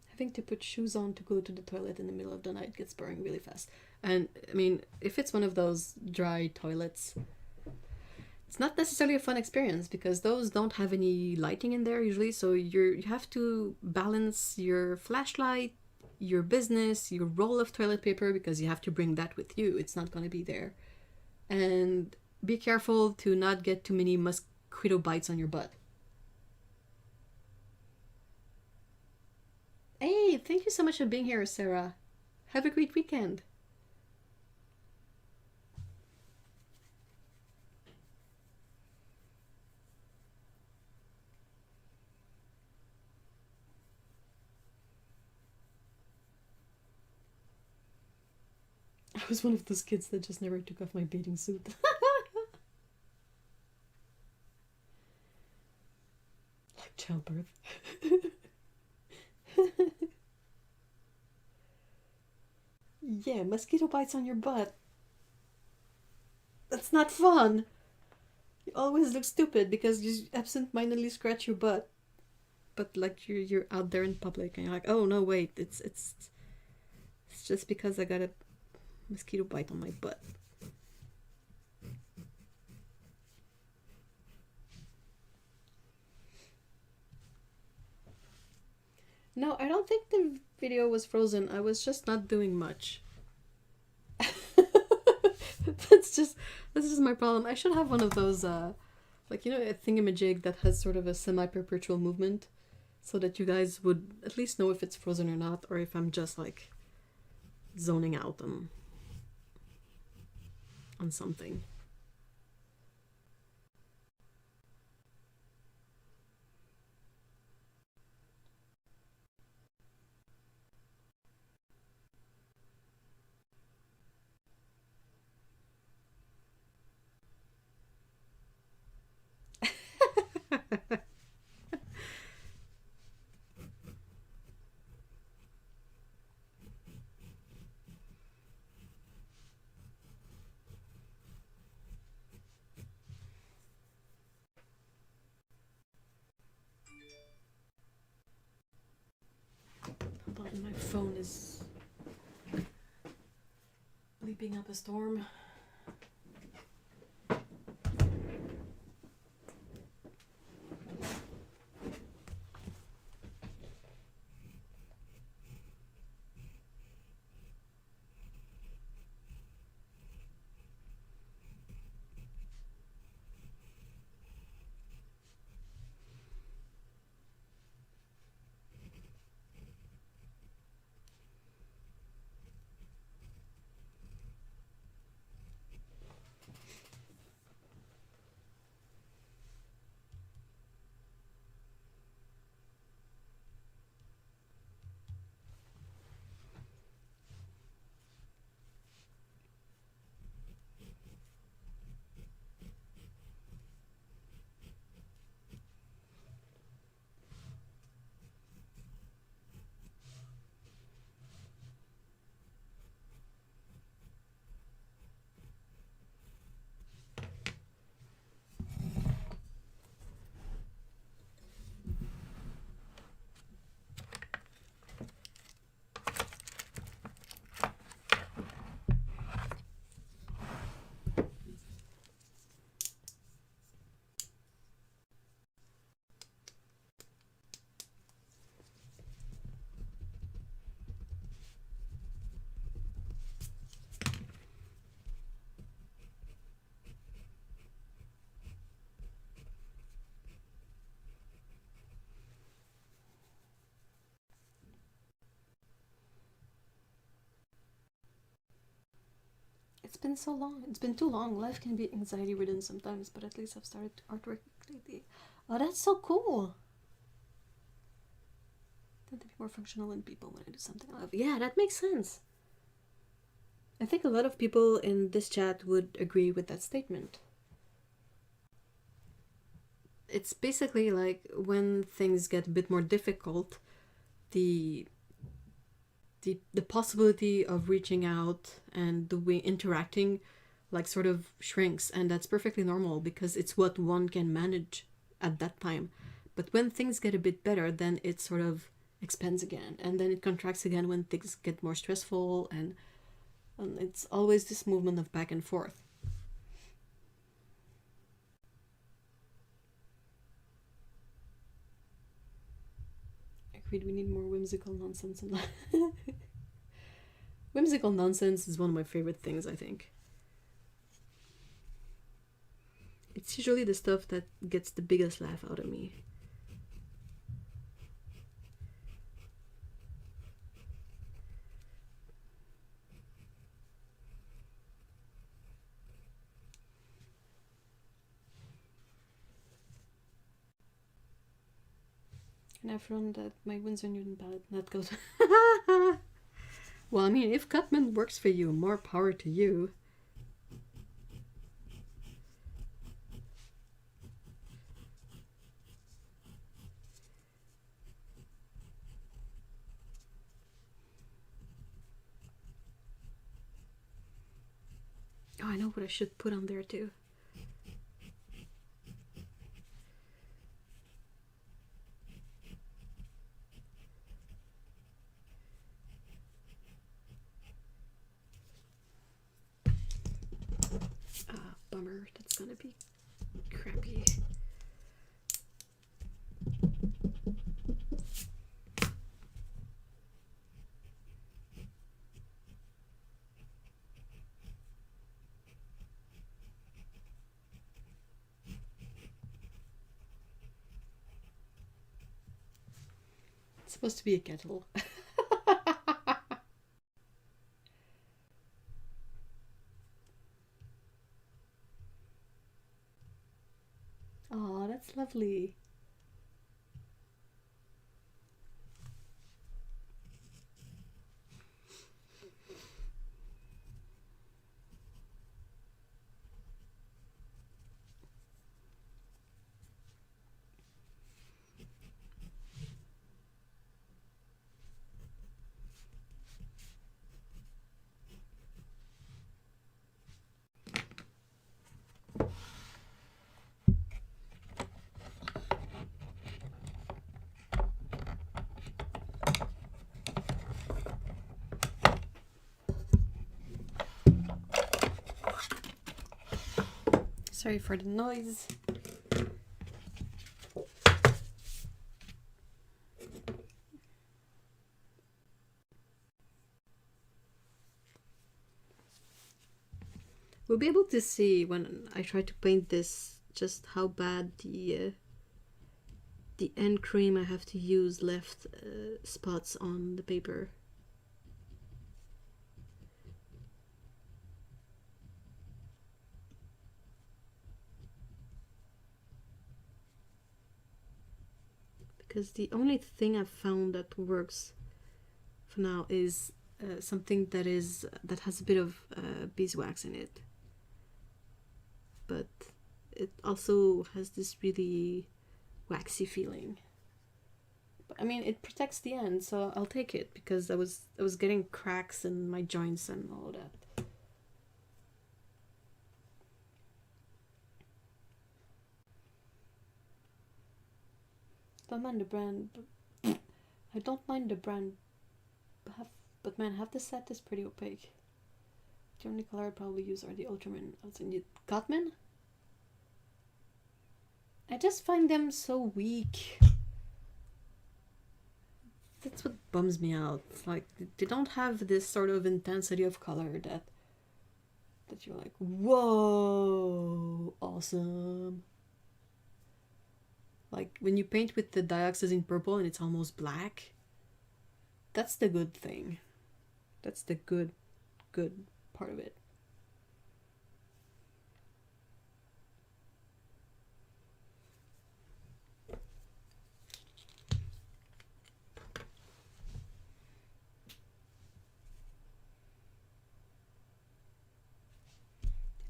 Having to put shoes on to go to the toilet in the middle of the night gets boring really fast. And I mean, if it's one of those dry toilets, it's not necessarily a fun experience because those don't have any lighting in there usually, so you have to balance your flashlight, your business, your roll of toilet paper, because you have to bring that with you. It's not going to be there. And be careful to not get too many mosquito bites on your butt. Hey, thank you so much for being here, Sarah. Have a great weekend. I was one of those kids that just never took off my bathing suit. Like childbirth. Yeah, mosquito bites on your butt. That's not fun. You always look stupid because you absent-mindedly scratch your butt. But like you're out there in public and you're like, oh no, wait, it's just because I got a mosquito bite on my butt. No, I don't think the video was frozen. I was just not doing much. That's just my problem. I should have one of those like, you know, a thingamajig that has sort of a semi-perpetual movement, so that you guys would at least know if it's frozen or not, or if I'm just like zoning out on something. Hold on, my phone is leaping up a storm. It's been so long. It's been too long. Life can be anxiety-ridden sometimes, but at least I've started artwork lately. Oh, that's so cool. I tend to be more functional in people when I do something I love. Yeah, that makes sense. I think a lot of people in this chat would agree with that statement. It's basically like when things get a bit more difficult, the possibility of reaching out and the way interacting like sort of shrinks, and that's perfectly normal because it's what one can manage at that time. But when things get a bit better, then it sort of expands again, and then it contracts again when things get more stressful, and it's always this movement of back and forth. Agreed, we need more whimsical nonsense in life. Whimsical nonsense is one of my favorite things, I think. It's usually the stuff that gets the biggest laugh out of me. And I've run that my Winsor Newton palette, that goes... Well, I mean, if Cutman works for you, more power to you. Oh, I know what I should put on there too. Ah, bummer. That's gonna be crappy. It's supposed to be a kettle. Oh, that's lovely. Sorry for the noise. We'll be able to see when I try to paint this just how bad the end cream I have to use left spots on the paper. Because the only thing I've found that works for now is something that has a bit of beeswax in it, but it also has this really waxy feeling. But I mean, it protects the end, so I'll take it because I was getting cracks in my joints and all that. Don't mind the brand. I don't mind the brand. But man, half the set is pretty opaque. The only color I probably use are the Ultraman. Cotman? I just find them so weak. That's what bums me out. It's like they don't have this sort of intensity of color that you're like, whoa, awesome. Like when you paint with the dioxazine purple and it's almost black, that's the good thing. That's the good part of it.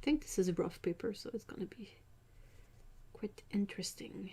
think this is a rough paper, so it's gonna be quite interesting.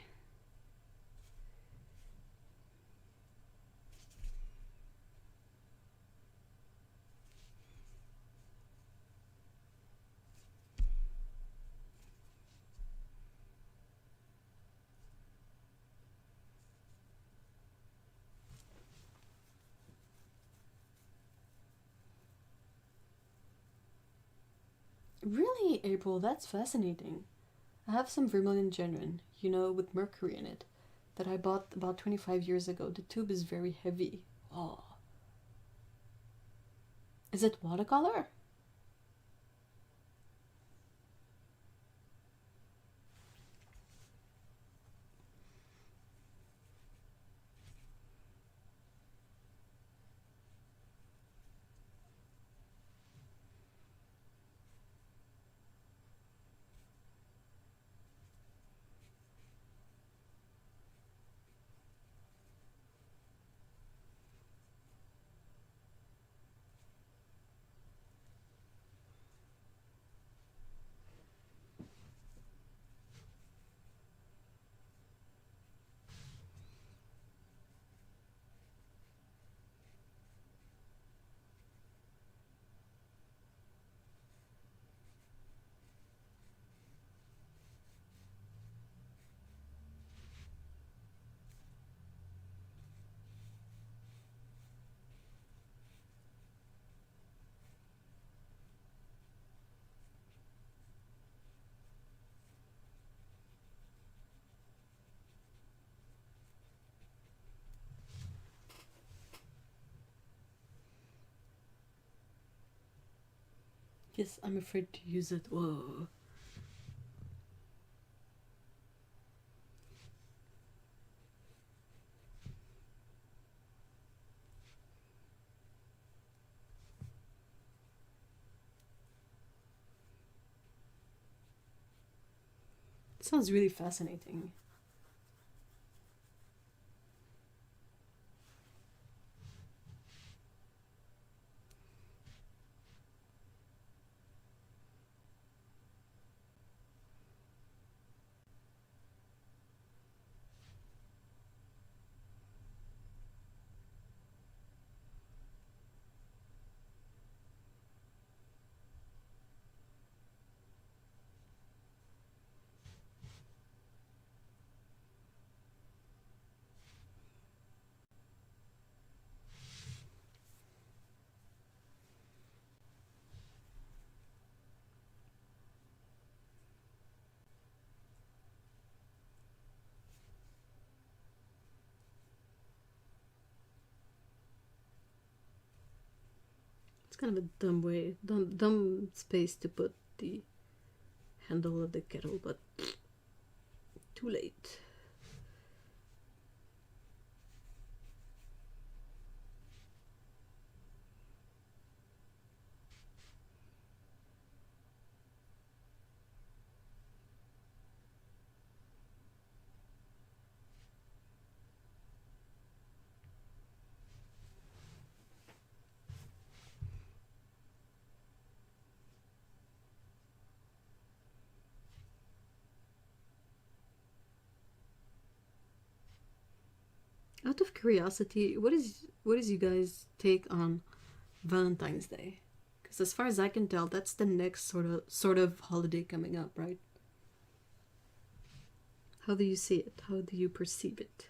Really, April, that's fascinating. I have some vermilion genuine, you know, with mercury in it, that I bought about 25 years ago. The tube is very heavy. Oh. Is it watercolor? Yes, I'm afraid to use it. Whoa. It sounds really fascinating. It's kind of a dumb space to put the handle of the kettle, but too late. Out of curiosity, what is you guys' take on Valentine's Day? Because as far as I can tell, that's the next sort of holiday coming up, right? How do you see it? How do you perceive it?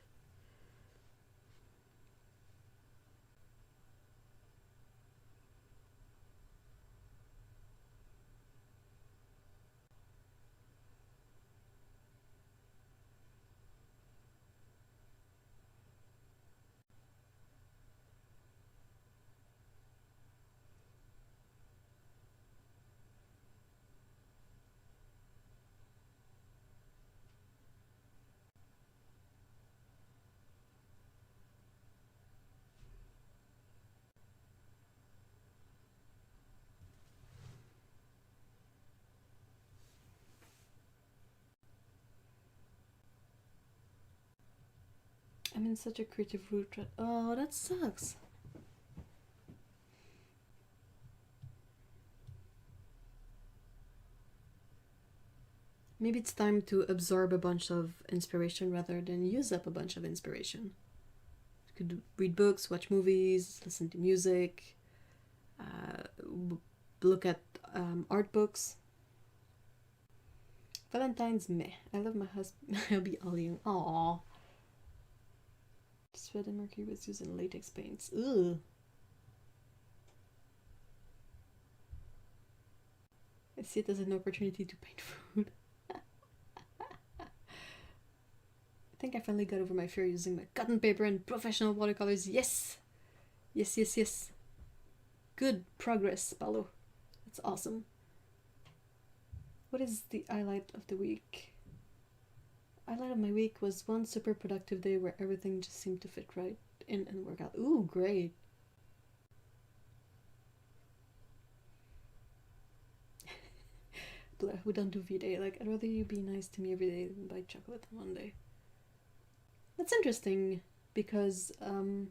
I'm in such a creative root. Oh, that sucks. Maybe it's time to absorb a bunch of inspiration rather than use up a bunch of inspiration. You could read books, watch movies, listen to music, look at art books. Valentine's meh. I love my husband. I'll be all young. Aww. Freddie Mercury was using latex paints. Ugh. I see it as an opportunity to paint food. I think I finally got over my fear using my cotton paper and professional watercolors. Yes! Yes, yes, yes. Good progress, Paolo. That's awesome. What is the highlight of the week? Highlight of my week was one super productive day where everything just seemed to fit right in and work out. Ooh, great. We don't do V-Day. Like, I'd rather you be nice to me every day than buy chocolate on one day. That's interesting because I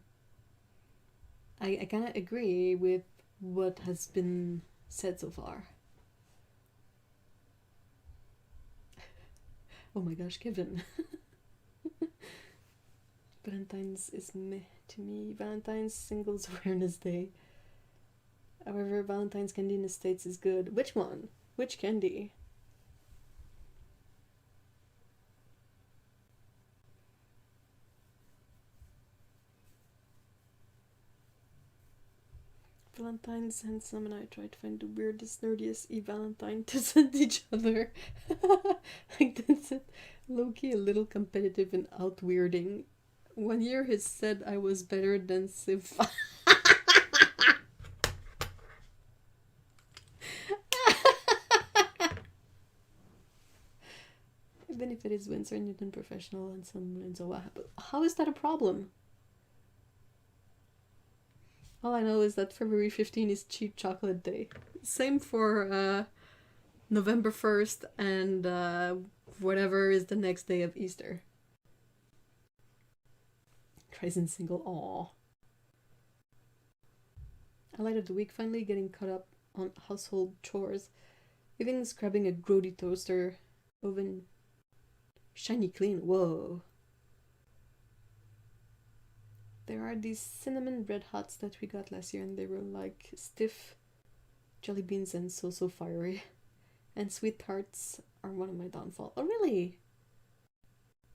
kind of agree with what has been said so far. Oh my gosh, Kevin. Valentine's is meh to me. Valentine's Singles Awareness Day. However, Valentine's candy in the States is good. Which one? Which candy? Valentine's Handsome and I tried to find the weirdest, nerdiest e-Valentine to send each other. Like, that's it. Low-key a little competitive and out-weirding. One year he said I was better than Civ. Even if it is Winsor Newton Professional and some Linzo Wahab. How is that a problem? All I know is that February 15 is Cheap Chocolate Day. Same for November 1st and whatever is the next day of Easter. Crazy single, aww. Highlight of the week, finally getting caught up on household chores. Even scrubbing a grody toaster, oven shiny clean, whoa. There are these cinnamon red hots that we got last year and they were like stiff jelly beans and so fiery. And sweet tarts are one of my downfall. Oh really?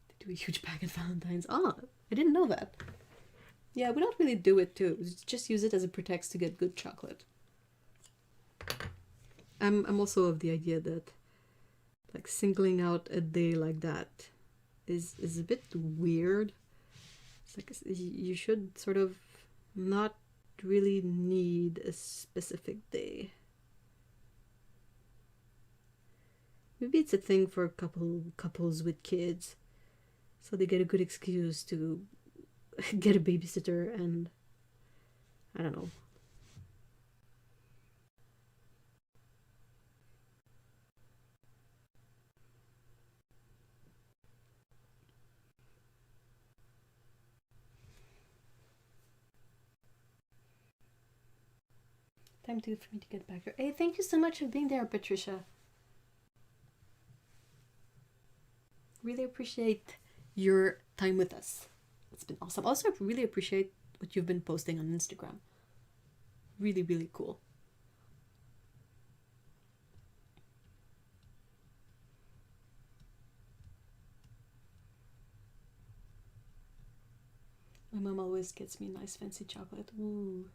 They do a huge bag at Valentine's. Ah, I didn't know that. Yeah, we don't really do it too. We just use it as a pretext to get good chocolate. I'm also of the idea that like singling out a day like that is a bit weird. It's like you should sort of not really need a specific day. Maybe it's a thing for couples with kids, so they get a good excuse to get a babysitter and I don't know. Time for me to get back here. Hey, thank you so much for being there, Patricia. Really appreciate your time with us. It's been awesome. Also, I really appreciate what you've been posting on Instagram. Really, really cool. My mom always gets me nice fancy chocolate. Ooh.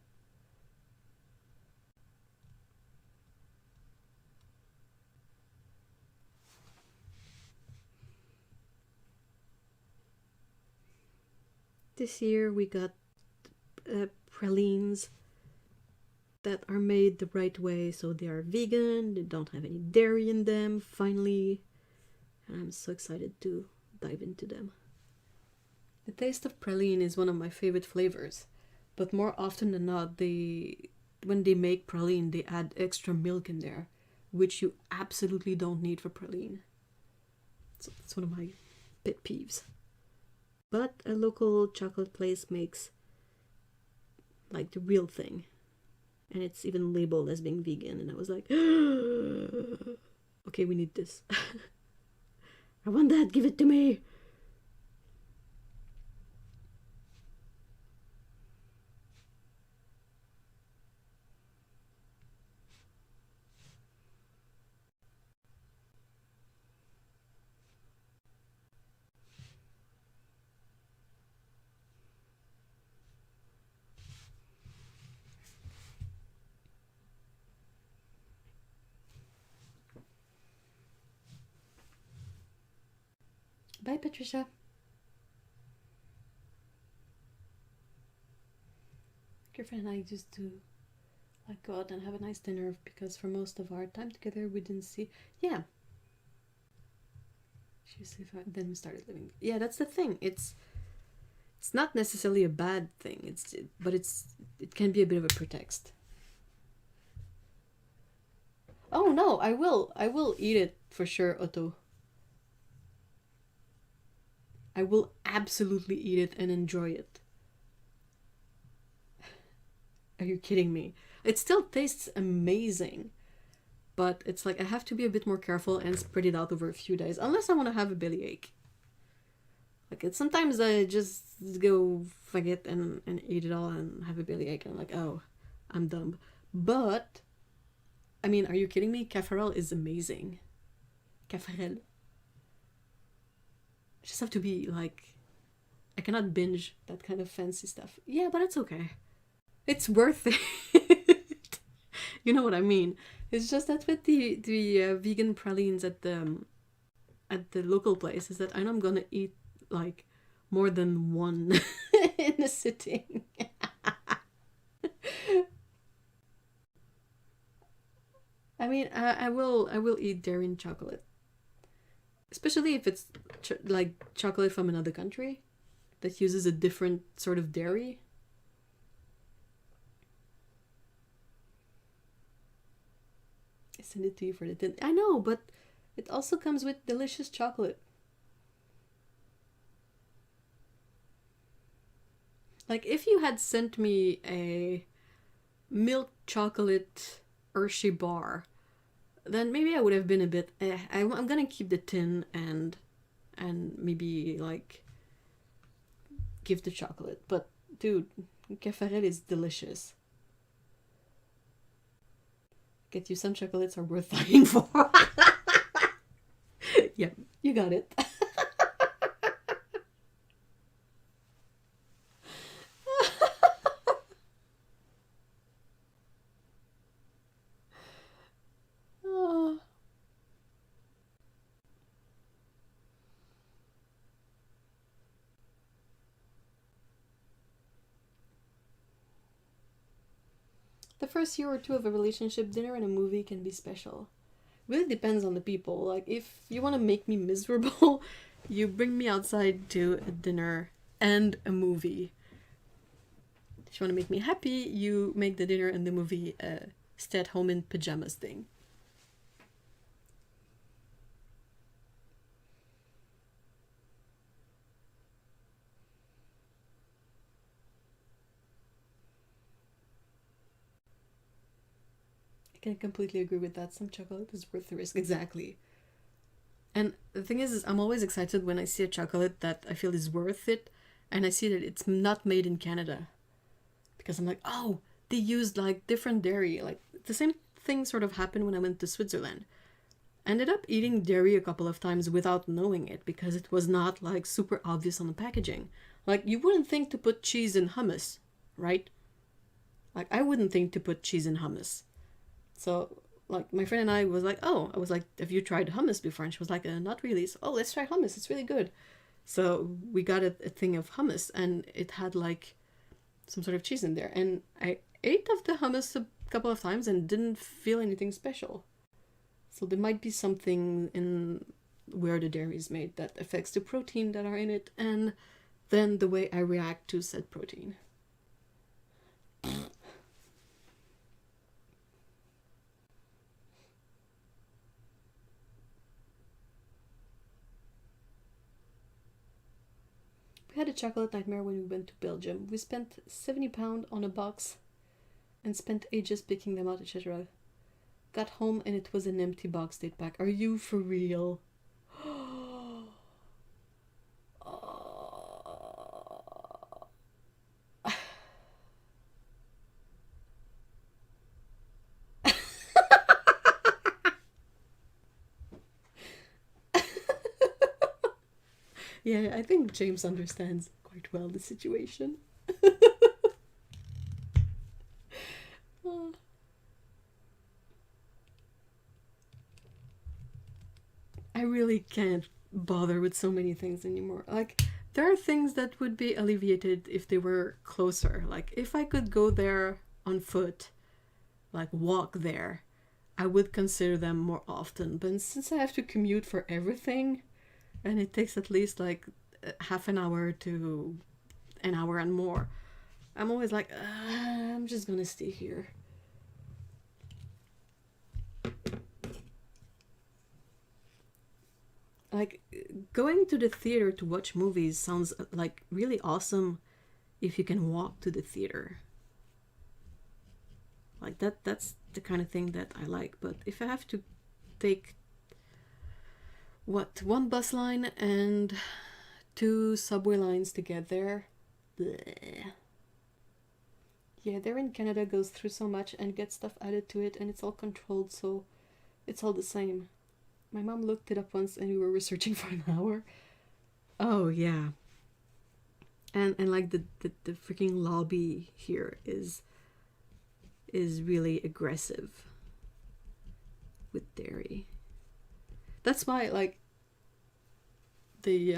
This year we got pralines that are made the right way, so they are vegan, they don't have any dairy in them, finally. And I'm so excited to dive into them. The taste of praline is one of my favorite flavors, but more often than not, when they make praline, they add extra milk in there, which you absolutely don't need for praline. So that's one of my pet peeves. But a local chocolate place makes like the real thing, and it's even labeled as being vegan, and I was like, okay, we need this. I want that, give it to me. Bye, Patricia. Girlfriend and I used to like go out and have a nice dinner because for most of our time together we didn't see. Yeah. Then we started living. Yeah, that's the thing. It's not necessarily a bad thing. But it can be a bit of a pretext. Oh no, I will eat it for sure, Otto. I will absolutely eat it and enjoy it. Are you kidding me? It still tastes amazing, but it's like I have to be a bit more careful and spread it out over a few days, unless I want to have a bellyache. Like sometimes I just go forget and eat it all and have a bellyache and I'm like, oh, I'm dumb. But I mean, are you kidding me? Caffarel is amazing. Caffarel. I just have to be like, I cannot binge that kind of fancy stuff. Yeah, but it's okay. It's worth it. You know what I mean? It's just that with the vegan pralines at the local place is that I know I'm gonna eat like more than one in a sitting. I mean, I will eat dairy and chocolate, especially if it's like chocolate from another country that uses a different sort of dairy. I send it to you for the tin. I know, but it also comes with delicious chocolate. Like if you had sent me a milk chocolate Hershey bar, then maybe I would have been a bit. I'm gonna keep the tin and maybe like give the chocolate. But dude, Caffarel is delicious. Get you some chocolates are worth dying for. Yeah, you got it. Oh. The first year or two of a relationship, dinner and a movie can be special. Really depends on the people. Like, if you want to make me miserable, you bring me outside to a dinner and a movie. If you want to make me happy, you make the dinner and the movie a stay at home in pajamas thing. I can completely agree with that. Some chocolate is worth the risk. Exactly. And the thing is I'm always excited when I see a chocolate that I feel is worth it, and I see that it's not made in Canada. Because I'm like, oh, they used like different dairy. Like the same thing sort of happened when I went to Switzerland. I ended up eating dairy a couple of times without knowing it because it was not like super obvious on the packaging. Like you wouldn't think to put cheese in hummus, right? Like I wouldn't think to put cheese in hummus. So like my friend and I was like, oh, I was like, have you tried hummus before? And she was like, not really. So, oh, let's try hummus. It's really good. So we got a thing of hummus and it had like some sort of cheese in there. And I ate of the hummus a couple of times and didn't feel anything special. So there might be something in where the dairy is made that affects the protein that are in it and then the way I react to said protein. We had a chocolate nightmare when we went to Belgium. We spent £70 on a box and spent ages picking them out, etc. Got home and it was an empty box they'd pack. Are you for real? Yeah, I think James understands quite well the situation. Oh. I really can't bother with so many things anymore. Like, there are things that would be alleviated if they were closer. Like, if I could go there on foot, like walk there, I would consider them more often. But since I have to commute for everything, and it takes at least like half an hour to an hour and more, I'm always like, I'm just gonna stay here. Like, going to the theater to watch movies sounds like really awesome if you can walk to the theater. Like, that's the kind of thing that I like. But if I have to take one bus line and 2 subway lines to get there, bleh. Yeah, there in Canada goes through so much and gets stuff added to it, and it's all controlled, so it's all the same. My mom looked it up once and we were researching for an hour. Oh yeah. And like the freaking lobby here is really aggressive with dairy. That's why like the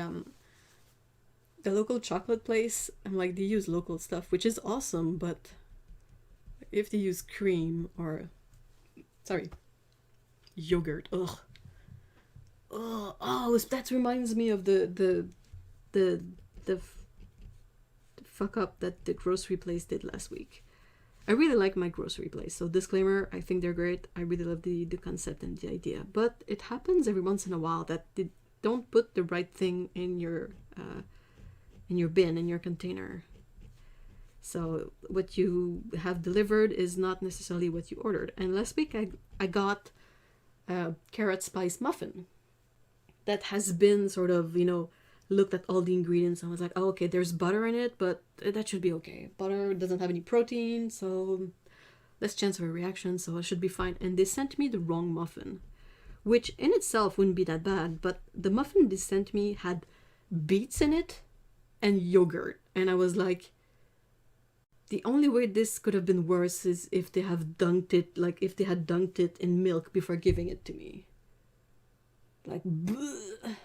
local chocolate place, I'm like, they use local stuff, which is awesome, but if they use cream or yogurt, ugh. Oh, that reminds me of the fuck up that the grocery place did last week. I really like my grocery place, so disclaimer, I think they're great. I really love the concept and the idea, but it happens every once in a while that they don't put the right thing in your bin, in your container. So what you have delivered is not necessarily what you ordered. And last week I got a carrot spice muffin that has been sort of, looked at all the ingredients and was like, oh, okay, there's butter in it, but that should be okay. Butter doesn't have any protein, so less chance of a reaction, so it should be fine. And they sent me the wrong muffin, which in itself wouldn't be that bad, but the muffin they sent me had beets in it and yogurt. And I was like, the only way this could have been worse is if they had dunked it in milk before giving it to me. Like, bleh.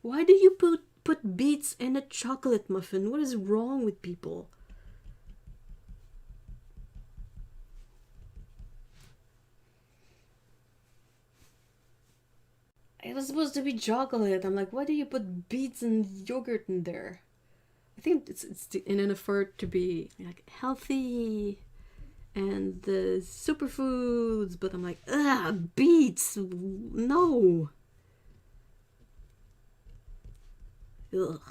Why do you put beets in a chocolate muffin? What is wrong with people? It was supposed to be chocolate. I'm like, why do you put beets and yogurt in there? I think it's in an effort to be like healthy and the superfoods, but I'm like, beets, no. Ugh.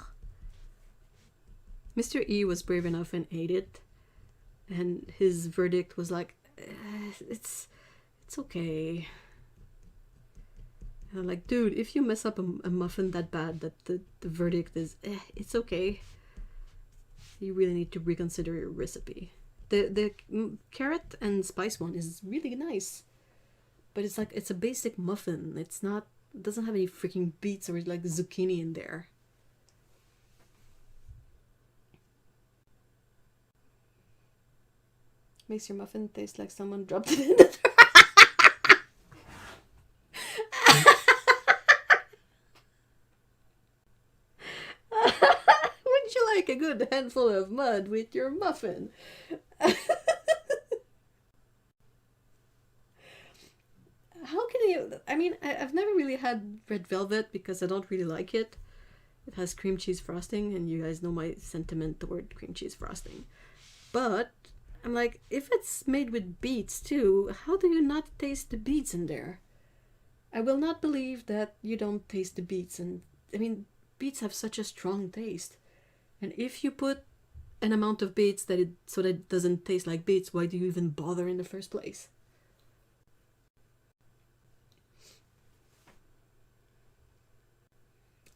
Mr. E was brave enough and ate it, and his verdict was like, it's okay. And I'm like, dude, if you mess up a muffin that bad, that the verdict is, it's okay, you really need to reconsider your recipe. The carrot and spice one is really nice, but it's like, it's a basic muffin. It doesn't have any freaking beets or like zucchini in there. Makes your muffin taste like someone dropped it in the Would you like a good handful of mud with your muffin? How can you... I mean, I've never really had red velvet because I don't really like it. It has cream cheese frosting, and you guys know my sentiment toward cream cheese frosting. But I'm like, if it's made with beets too, how do you not taste the beets in there? I will not believe that you don't taste the beets. And I mean, beets have such a strong taste. And if you put an amount of beets so that it doesn't taste like beets, why do you even bother in the first place?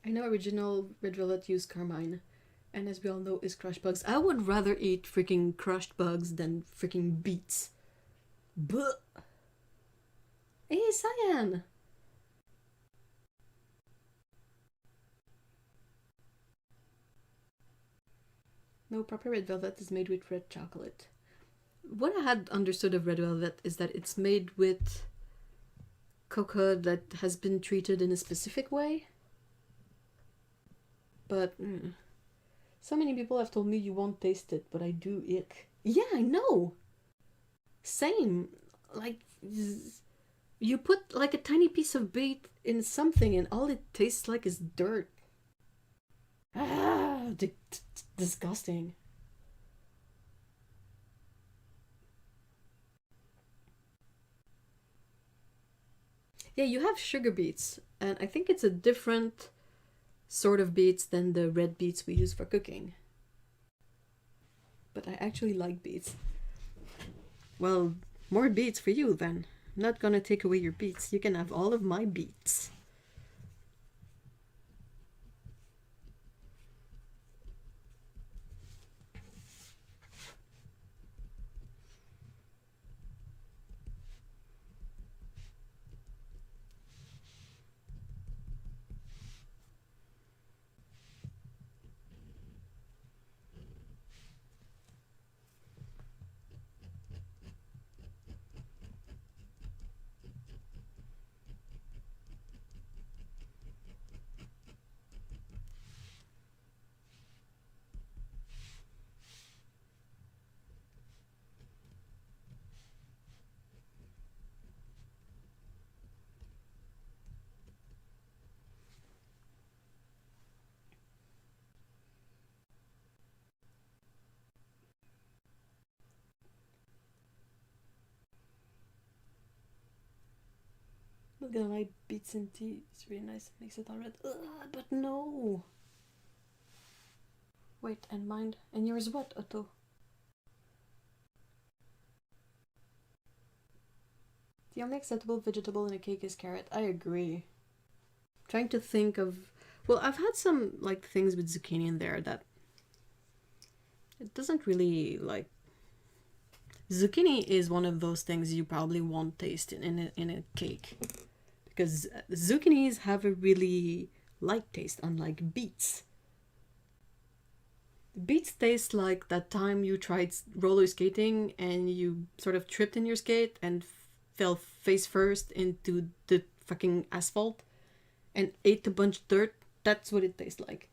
I know original red velvet used carmine, and as we all know is crushed bugs. I would rather eat freaking crushed bugs than freaking beets. But hey, Cyan! No, proper red velvet is made with red chocolate. What I had understood of red velvet is that it's made with cocoa that has been treated in a specific way. But so many people have told me you won't taste it, but I do ick. Yeah, I know. Same. Like, you put like a tiny piece of beet in something and all it tastes like is dirt. Ah, disgusting. Yeah, you have sugar beets, and I think it's a different sort of beets than the red beets we use for cooking. But I actually like beets. Well, more beets for you then. I'm not gonna take away your beets. You can have all of my beets. I'm not gonna lie, beets in tea. It's really nice. It makes it all red. Ugh, but no. Wait, and mine? And yours what, Otto? The only acceptable vegetable in a cake is carrot. I agree. Trying to think of... Well, I've had some, like, things with zucchini in there that... It doesn't really, like... Zucchini is one of those things you probably won't taste in a cake. Because zucchinis have a really light taste, unlike beets. Beets taste like that time you tried roller skating and you sort of tripped in your skate and fell face first into the fucking asphalt and ate a bunch of dirt. That's what it tastes like.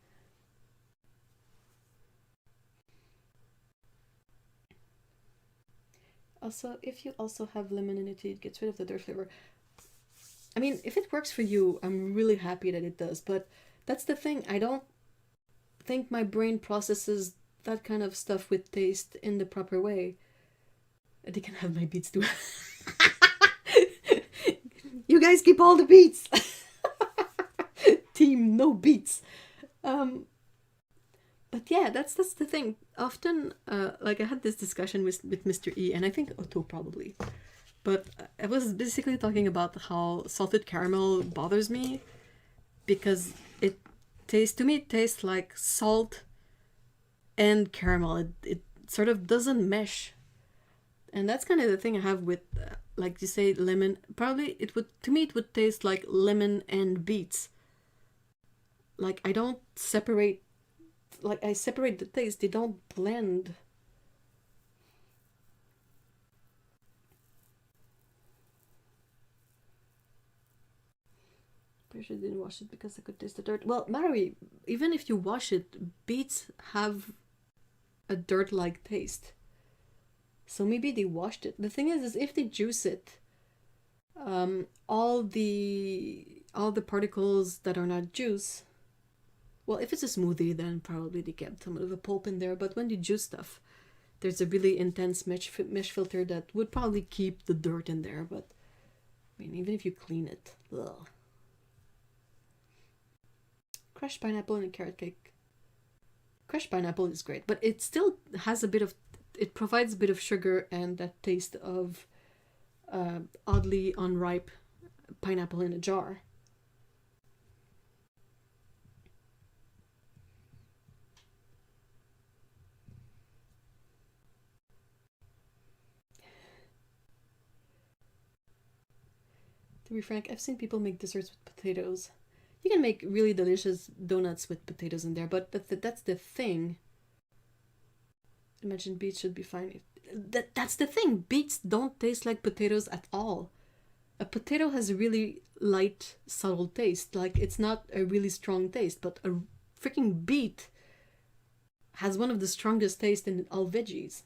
Also, if you also have lemon in it, it gets rid of the dirt flavor. I mean, if it works for you, I'm really happy that it does, but that's the thing. I don't think my brain processes that kind of stuff with taste in the proper way. They can have my beets too. You guys keep all the beets. Team no beets. But yeah, that's the thing. Often, like I had this discussion with Mr. E, and I think Otto probably. But I was basically talking about how salted caramel bothers me because it tastes like salt and caramel. It sort of doesn't mesh. And that's kind of the thing I have with, like you say, lemon. Probably it would taste like lemon and beets. Like I don't separate, like I separate the taste. They don't blend. Pretty sure I didn't wash it because I could taste the dirt. Well, Mary, even if you wash it, beets have a dirt-like taste. So maybe they washed it. The thing is if they juice it, all the particles that are not juice. Well, if it's a smoothie, then probably they kept some of the pulp in there. But when you juice stuff, there's a really intense mesh filter that would probably keep the dirt in there. But I mean, even if you clean it, ugh. Crushed pineapple in a carrot cake. Crushed pineapple is great, but it still has a bit of... It provides a bit of sugar and that taste of oddly unripe pineapple in a jar. To be frank, I've seen people make desserts with potatoes. You can make really delicious donuts with potatoes in there, but that's the thing. Imagine beets should be fine. That's the thing. Beets don't taste like potatoes at all. A potato has a really light, subtle taste. Like, it's not a really strong taste, but a freaking beet has one of the strongest tastes in all veggies.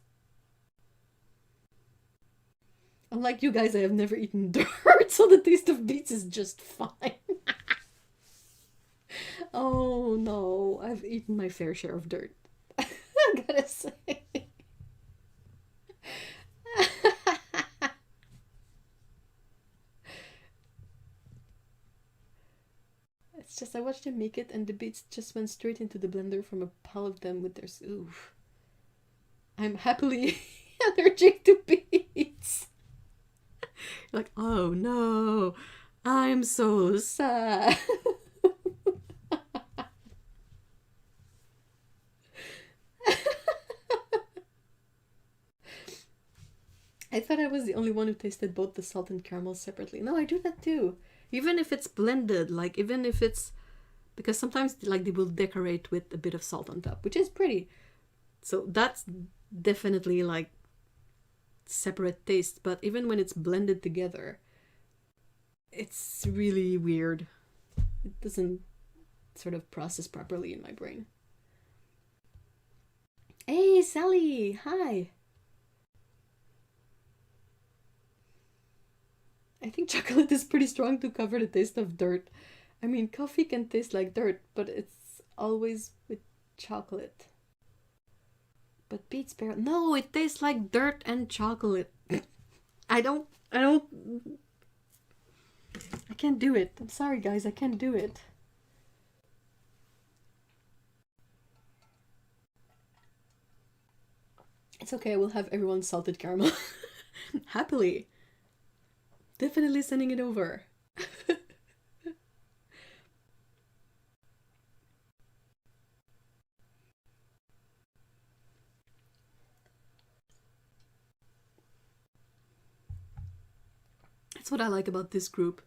Unlike you guys, I have never eaten dirt, so the taste of beets is just fine. Oh no, I've eaten my fair share of dirt. I gotta say. It's just I watched him make it, and the beets just went straight into the blender from a pile of them with their oof. I'm happily allergic to beets. Like, oh no, I'm so sad. I thought I was the only one who tasted both the salt and caramel separately. No, I do that too. Even if it's blended, like even if it's, because sometimes like they will decorate with a bit of salt on top, which is pretty. So that's definitely like separate taste, but even when it's blended together, it's really weird. It doesn't sort of process properly in my brain. Hey, Sally! Hi! I think chocolate is pretty strong to cover the taste of dirt. I mean, coffee can taste like dirt, but it's always with chocolate. But beets pair. No, it tastes like dirt and chocolate. I can't do it. I'm sorry, guys. I can't do it. It's okay. We'll have everyone's salted caramel. Happily. Definitely sending it over. That's what I like about this group.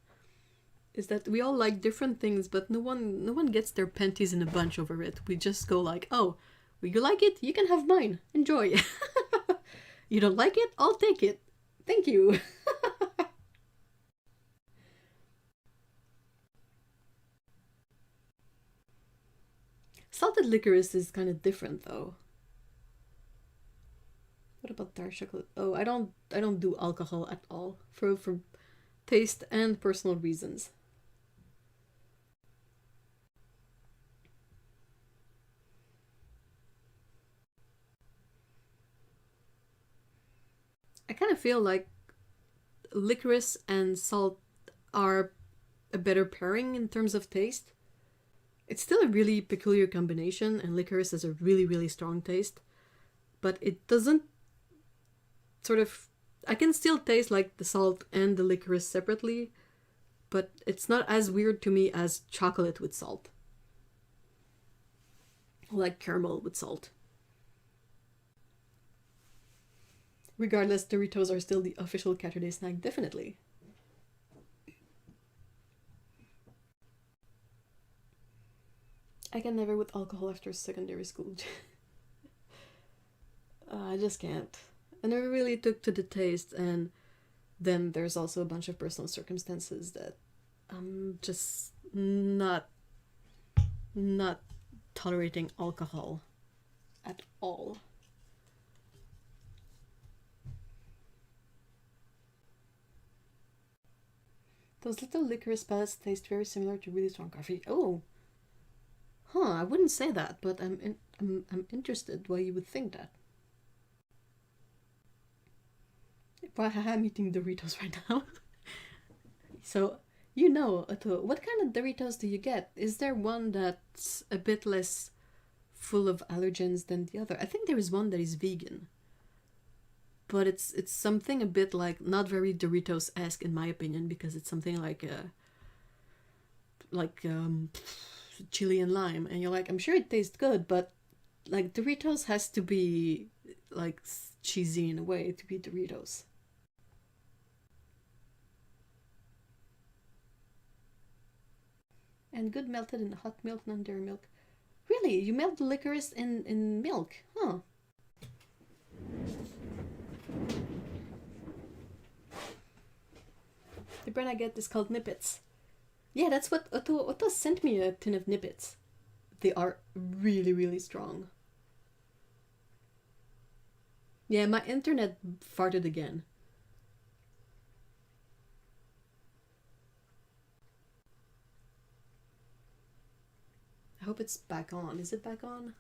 Is that we all like different things, but no one gets their panties in a bunch over it. We just go like, oh, well, you like it? You can have mine. Enjoy. You don't like it? I'll take it. Thank you. Salted licorice is kind of different though. What about dark chocolate? Oh, I don't do alcohol at all for taste and personal reasons. I kind of feel like licorice and salt are a better pairing in terms of taste. It's still a really peculiar combination, and licorice has a really, really strong taste. But it doesn't sort of... I can still taste like the salt and the licorice separately, but it's not as weird to me as chocolate with salt. Like caramel with salt. Regardless, Doritos are still the official Caturday snack, definitely. I can never with alcohol after secondary school. I just can't. I never really took to the taste, and then there's also a bunch of personal circumstances that I'm just not tolerating alcohol at all. Those little licorice pellets taste very similar to really strong coffee. Oh, huh? I wouldn't say that, but I'm interested why you would think that. Well, I'm eating Doritos right now. So, you know, Otto, what kind of Doritos do you get? Is there one that's a bit less full of allergens than the other? I think there is one that is vegan. But it's something a bit like not very Doritos-esque in my opinion, because it's something like chili and lime, and you're like, I'm sure it tastes good, but like Doritos has to be like cheesy in a way to be Doritos. And good melted in hot milk, non-dairy milk. Really? You melt the licorice in milk? Huh. The brand I get is called Nippets. Yeah, that's what Otto sent me, a tin of Nippets. They are really, really strong. Yeah, my internet farted again. I hope it's back on. Is it back on?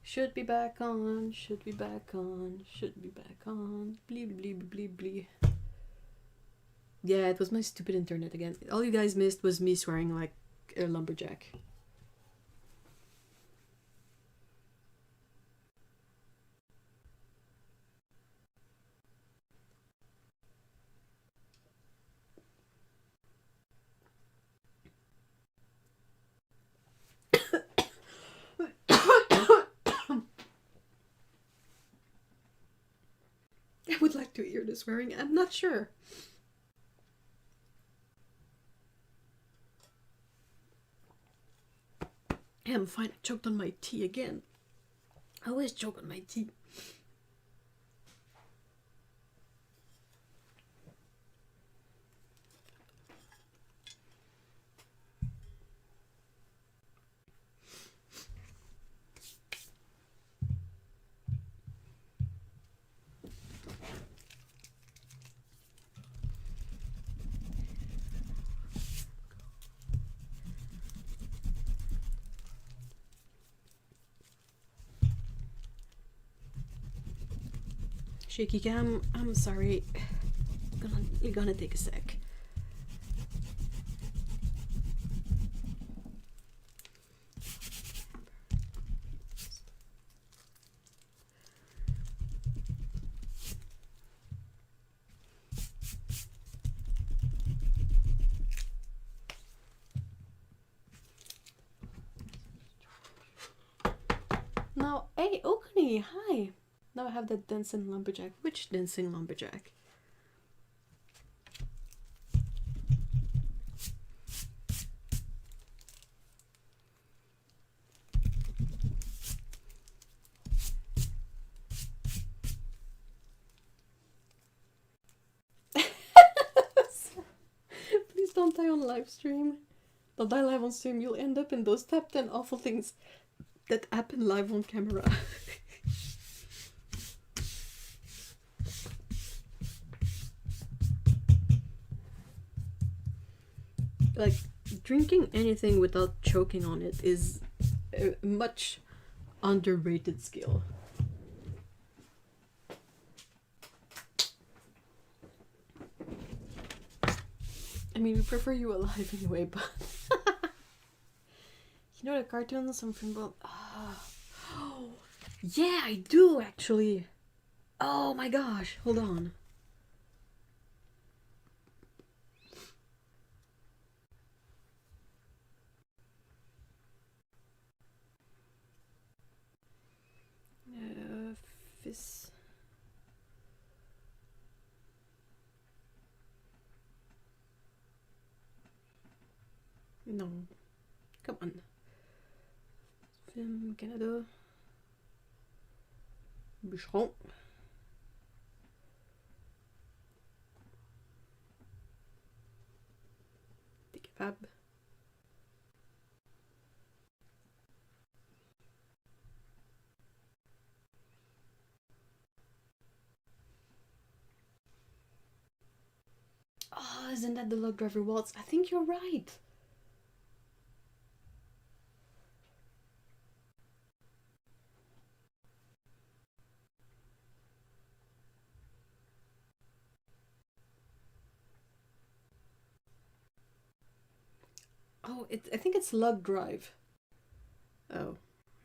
Should be back on, should be back on, should be back on. Blee blee blee blee. Yeah, it was my stupid internet again. All you guys missed was me swearing like a lumberjack. I would like to hear the swearing. I'm not sure. I'm fine. I choked on my tea again. I always choke on my tea. Shaky cam, I'm sorry. You're gonna take a sec. Now, hey, Acne, hi. Now I have that dancing lumberjack. Which dancing lumberjack? Please don't die on live stream. Don't die live on stream. You'll end up in those top 10 awful things that happen live on camera. Like, drinking anything without choking on it is a much underrated skill. I mean, we prefer you alive anyway, but... You know the cartoons I'm from... Oh, yeah, I do, actually. Oh my gosh, hold on. Fizz. No. Come on. Film Canada. Bûcheron. T'es capable. Oh, isn't that the log driver waltz? I think you're right. Oh, I think it's log drive. Oh,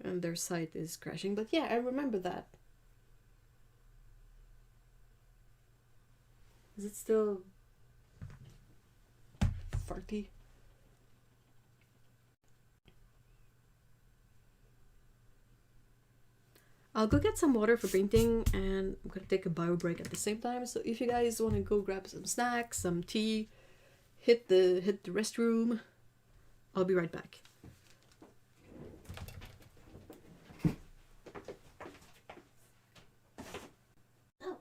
and their site is crashing. But yeah, I remember that. Is it still farty? I'll go get some water for painting, and I'm gonna take a bio break at the same time. So if you guys want to go grab some snacks, some tea, hit the restroom, I'll be right back. Oh.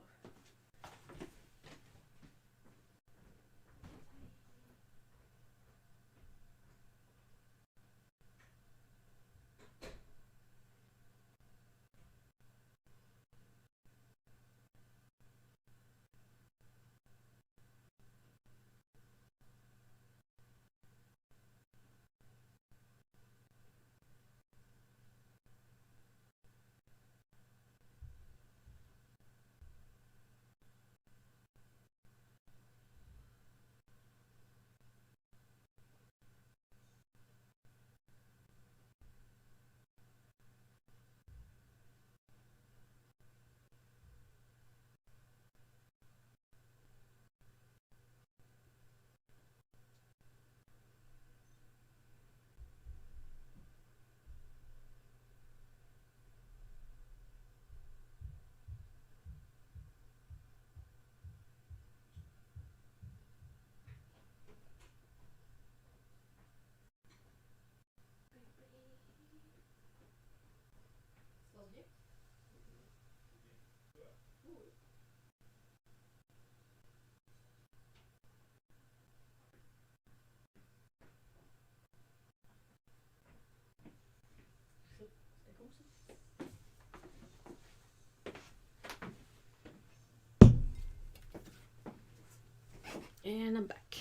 And I'm back.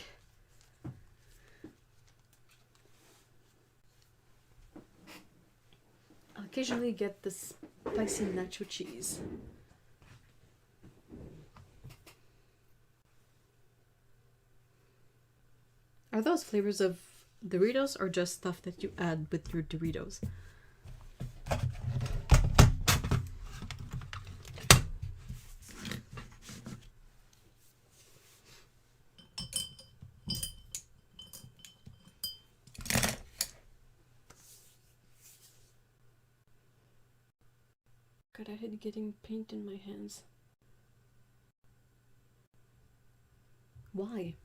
I'll occasionally get the spicy nacho cheese. Are those flavors of Doritos or just stuff that you add with your Doritos? God, I hate getting paint in my hands. Why?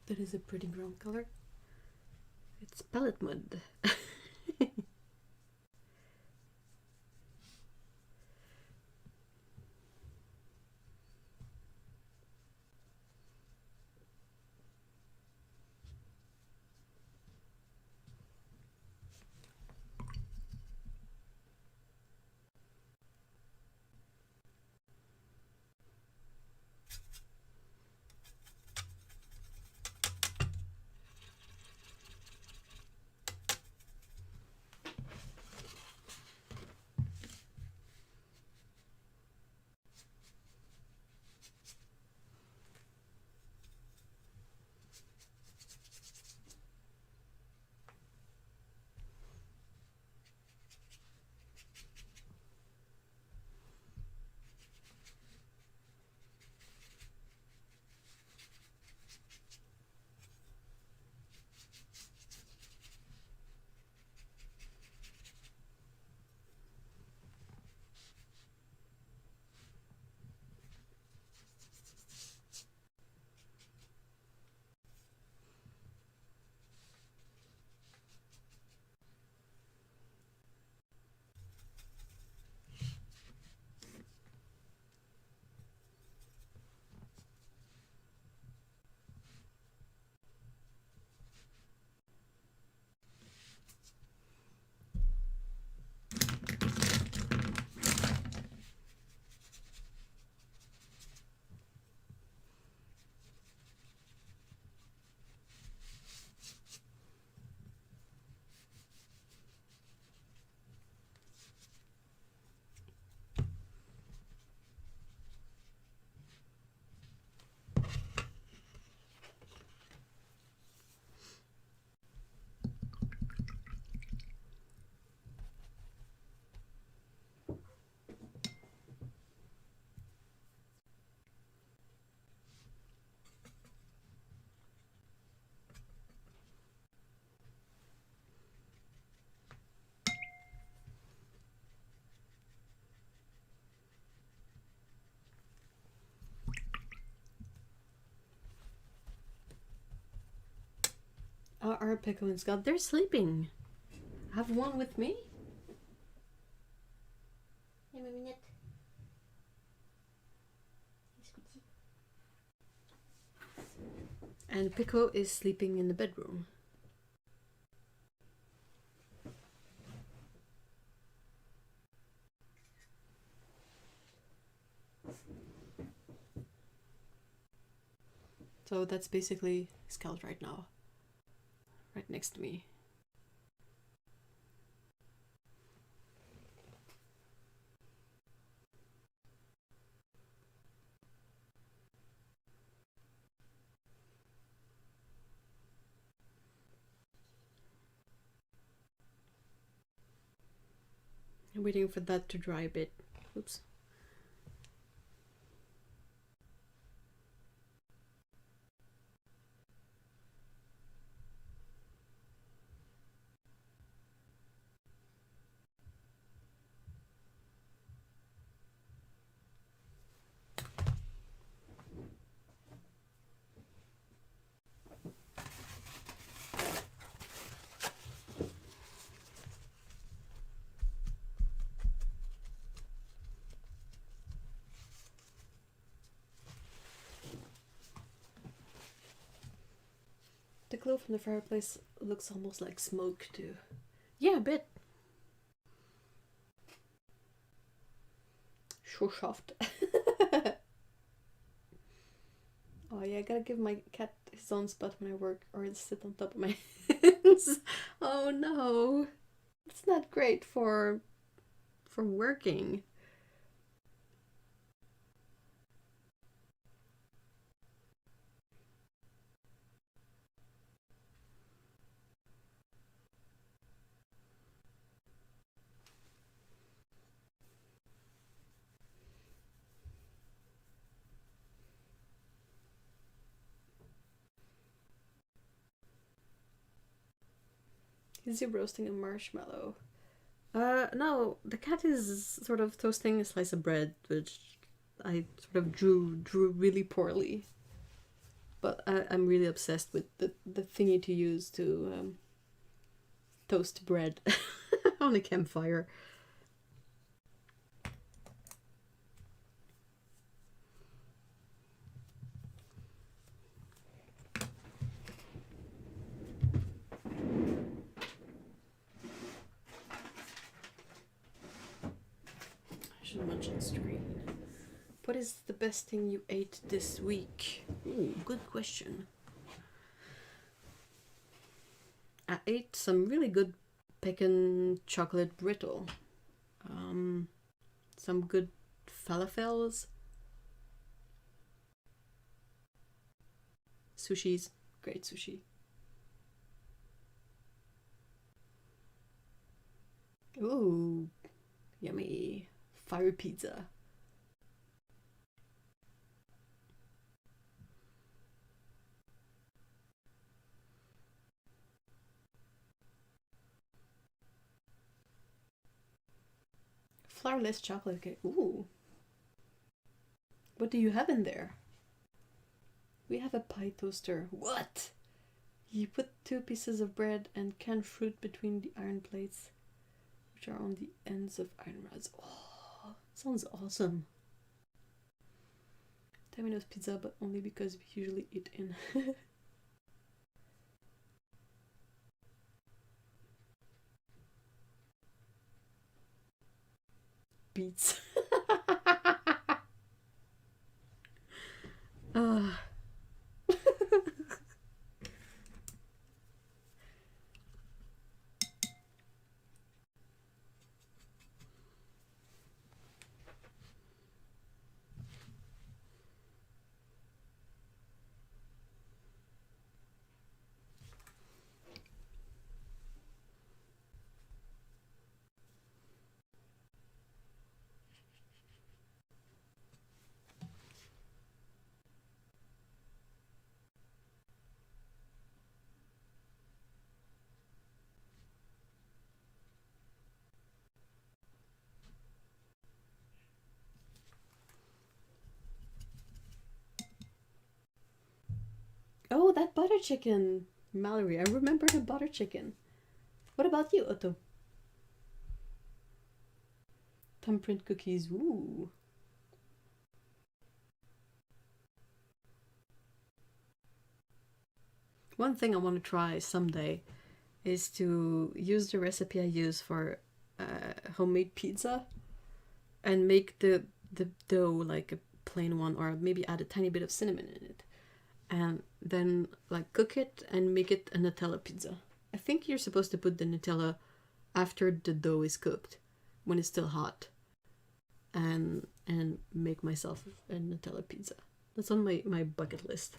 That is a pretty brown color. It's palette mud. Our Pickle and Scott, they're sleeping. Have one with me? Yeah, ma minette. Squeaky. And Pico is sleeping in the bedroom. So that's basically Scout right now. Right next to me. I'm waiting for that to dry a bit. Oops. The glow from the fireplace looks almost like smoke too. Yeah, a bit. So soft. Oh yeah, I gotta give my cat his own spot when I work, or he'll sit on top of my hands. Oh no, it's not great for working. Is he roasting a marshmallow? No, the cat is sort of toasting a slice of bread, which I sort of drew really poorly. But I'm really obsessed with the thingy to use to toast bread on a campfire. Should munch on screen. What is the best thing you ate this week? Ooh, good question. I ate some really good pecan chocolate brittle. Some good falafels. Sushi's great sushi. Ooh, yummy. Fire pizza. Flourless chocolate cake. Ooh. What do you have in there? We have a pie toaster. What? You put 2 pieces of bread and canned fruit between the iron plates, which are on the ends of iron rods. Oh, sounds awesome. Domino's pizza, but only because we usually eat in. Beets. Oh, that butter chicken, Mallory. I remember the butter chicken. What about you, Otto? Thumbprint cookies. Ooh. One thing I want to try someday is to use the recipe I use for homemade pizza and make the dough like a plain one, or maybe add a tiny bit of cinnamon in it, and then like cook it and make it a Nutella pizza. I think you're supposed to put the Nutella after the dough is cooked, when it's still hot, and make myself a Nutella pizza. That's on my bucket list.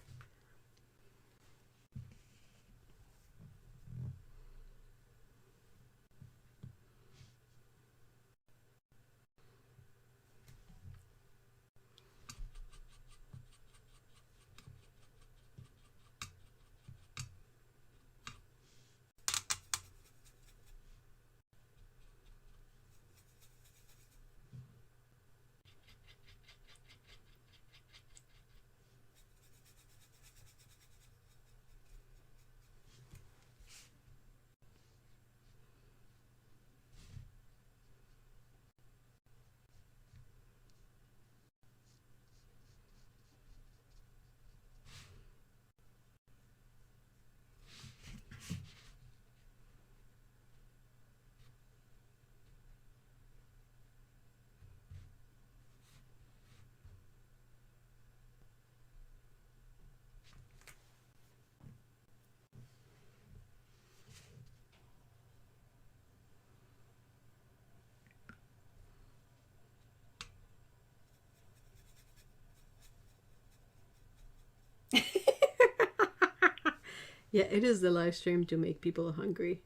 Yeah, it is the live stream to make people hungry.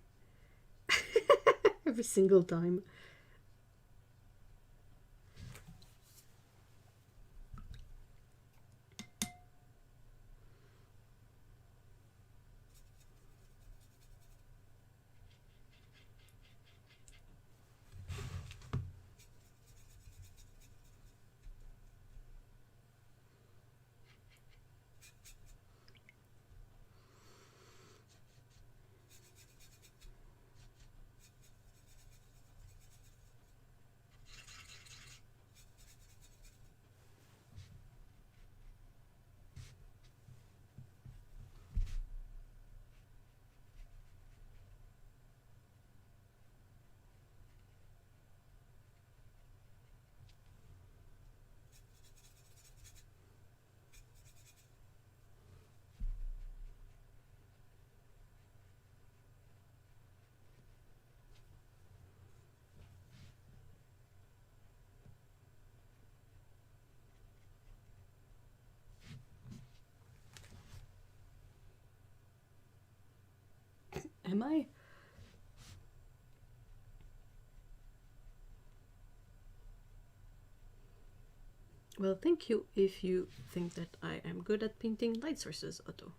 Every single time. Am I? Well, thank you if you think that I am good at painting light sources, Otto.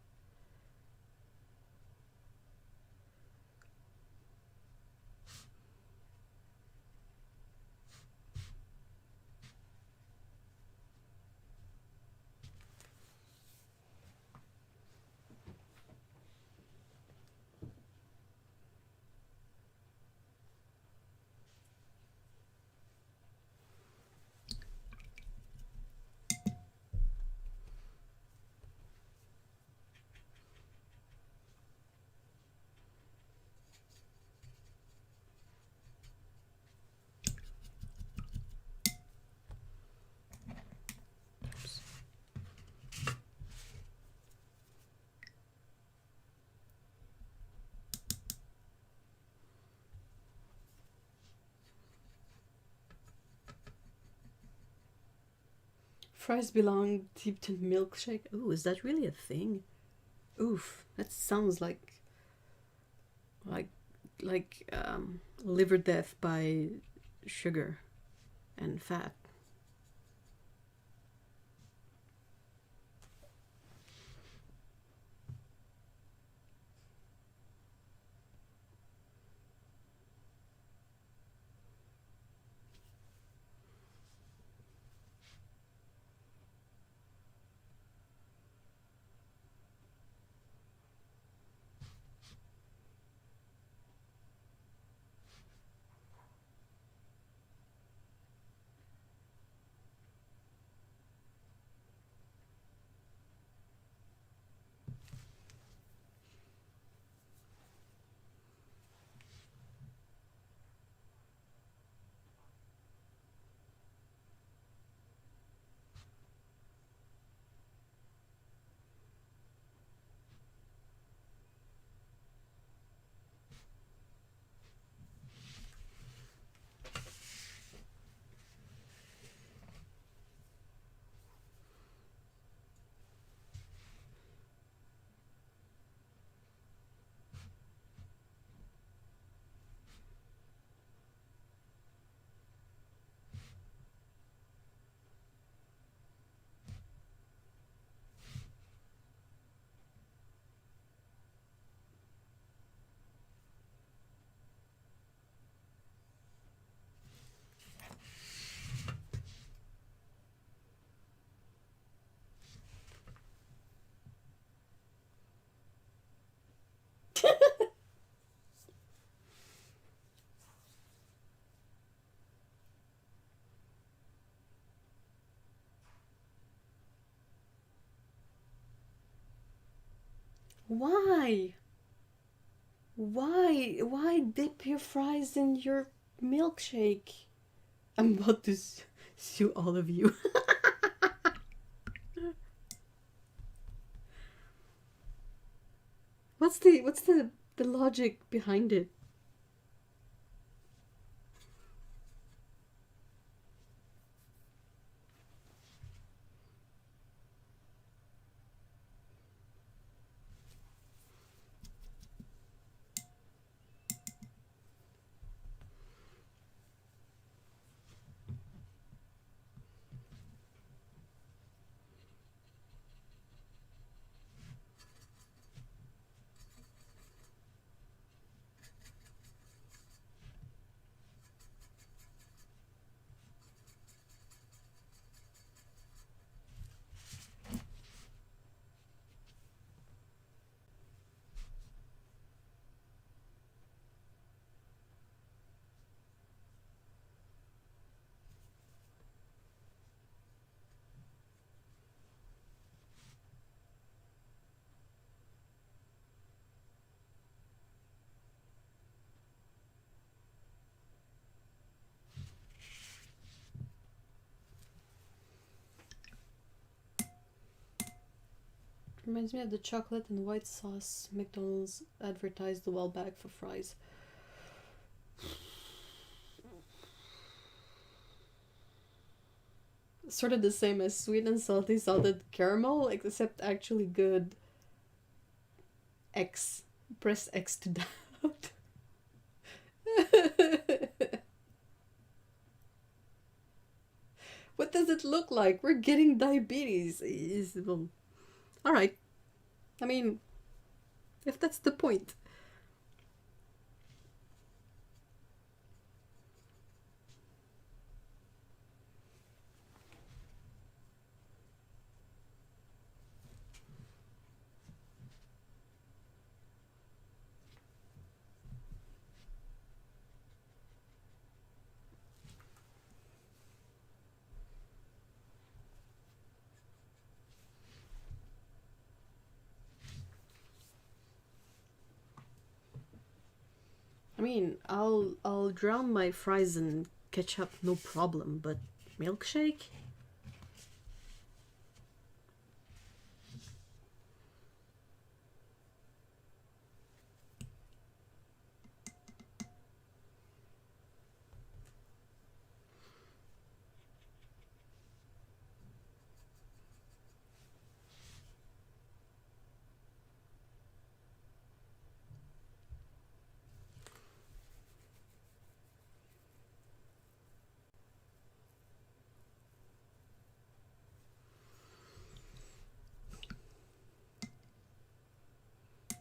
Fries belong dipped in milkshake. Oh, is that really a thing? Oof, that sounds like liver death by sugar and fat. Why? Why dip your fries in your milkshake? I'm about to sue all of you. What's the logic behind it? Reminds me of the chocolate and white sauce McDonald's advertised a while back for fries. Sort of the same as sweet and salty salted caramel, except actually good. X. Press X to doubt. What does it look like? We're getting diabetes. Alright. I mean, if that's the point. I mean, I'll drown my fries in ketchup, no problem, but milkshake?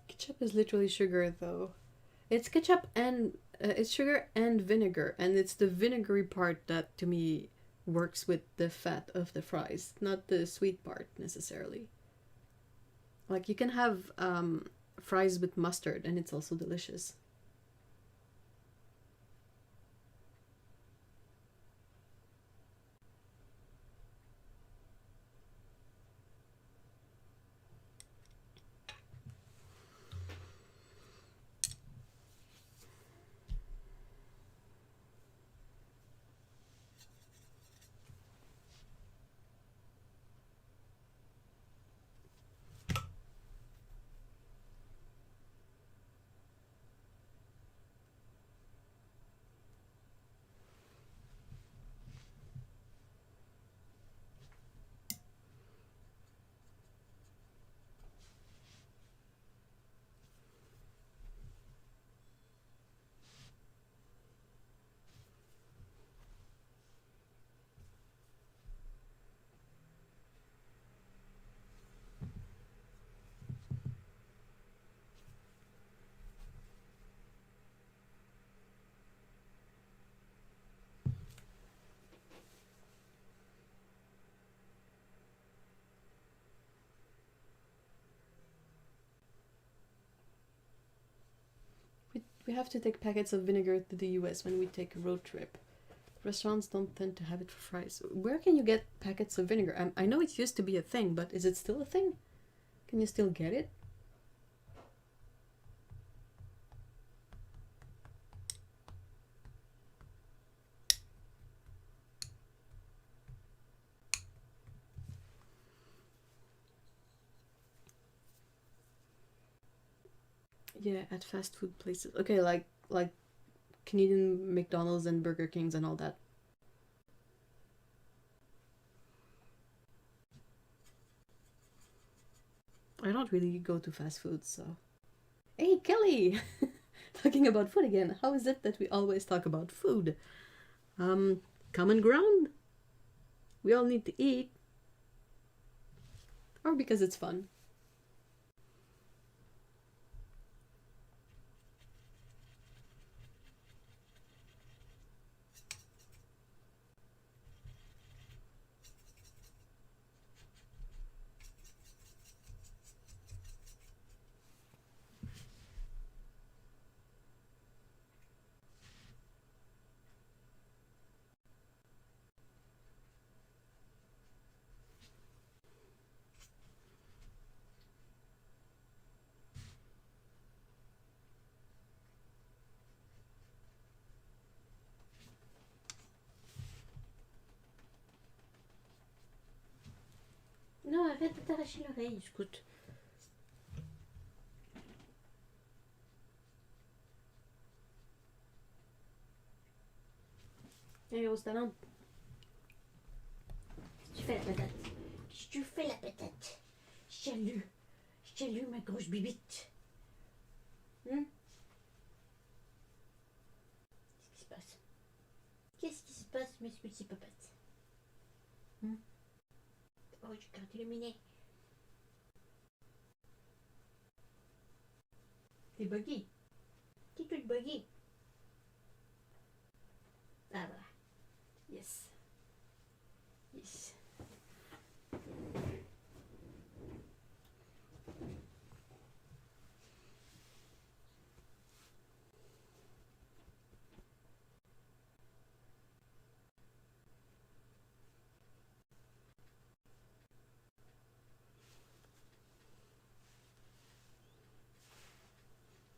Ketchup is literally sugar, though. It's ketchup and it's sugar and vinegar, and it's the vinegary part that to me works with the fat of the fries, not the sweet part necessarily. Like you can have fries with mustard, and it's also delicious. We have to take packets of vinegar to the US when we take a road trip. Restaurants don't tend to have it for fries. Where can you get packets of vinegar? I know it used to be a thing, but is it still a thing? Can you still get it? Yeah, at fast food places. Okay, like Canadian McDonald's and Burger Kings and all that. I don't really go to fast food, so. Hey, Kelly! Talking about food again. How is it that we always talk about food? Common ground? We all need to eat. Or because it's fun. Non, arrête de t'arracher l'oreille, écoute. Allez, au talent. Tu fais la patate. Tu fais la patate. Salut ma grosse bibite. Qu'est-ce qui se passe? Qu'est-ce qui se passe, mes petits papates? Oh, j'ai gratté le minet. T'es buggy. T'es toute buggy. Ah voilà. Yes. Yes.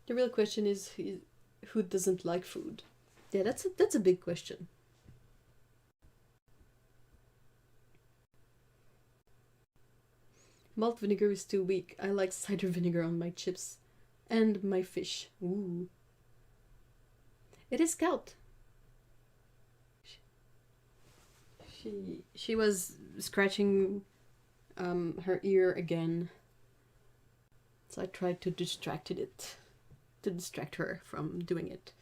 The real question is who doesn't like food? Yeah, that's a big question. Malt vinegar is too weak. I like cider vinegar on my chips and my fish. Ooh. It is Scout. She was scratching her ear again. So I tried to distract her from doing it.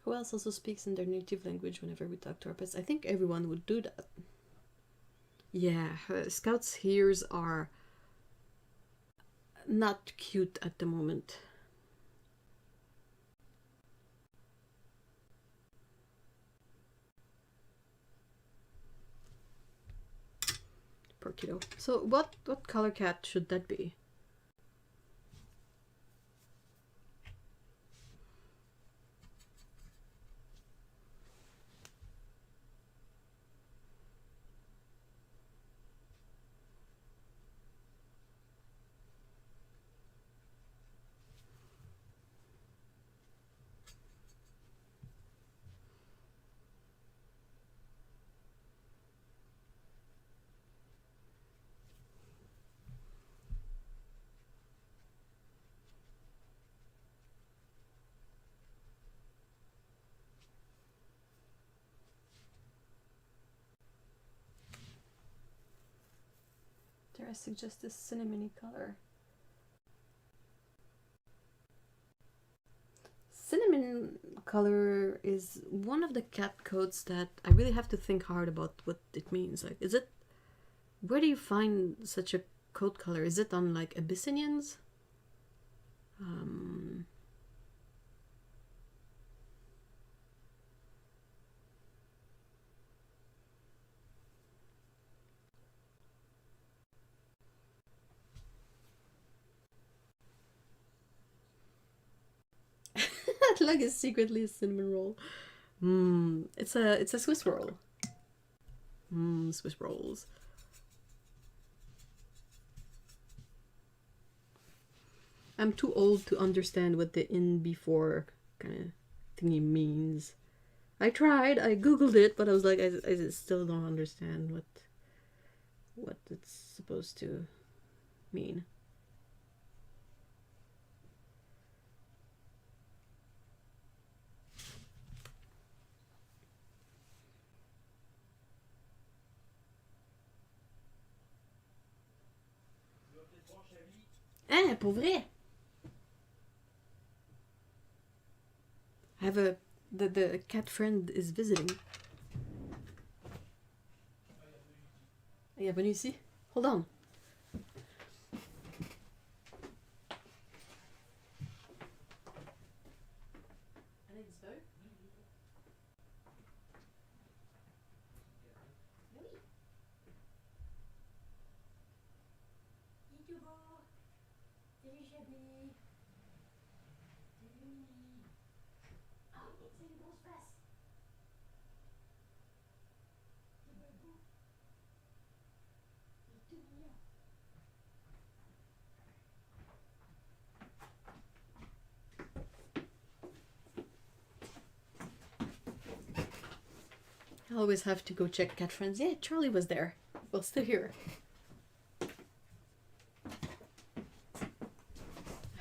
Who else also speaks in their native language whenever we talk to our pets? I think everyone would do that. Yeah, Scout's ears are not cute at the moment. Poor kiddo. So what color cat should that be? Dare I suggest this cinnamony color? Cinnamon color is one of the cat coats that I really have to think hard about what it means. Like, is it... Where do you find such a coat color? Is it on, like, Abyssinians? That leg is secretly a cinnamon roll. It's a Swiss roll. Swiss rolls. I'm too old to understand what the in before kind of thingy means. I tried, I googled it, but I was like, I still don't understand what it's supposed to mean. Ah, pour vrai? I have the cat friend is visiting. Bienvenue ici. Hold on. Salut Chablis. Salut Mimi. Ah, c'est une grosse face. C'est beau. Il est tout mignon. I always have to go check cat friends. Yeah, Charlie was there. Well, still here.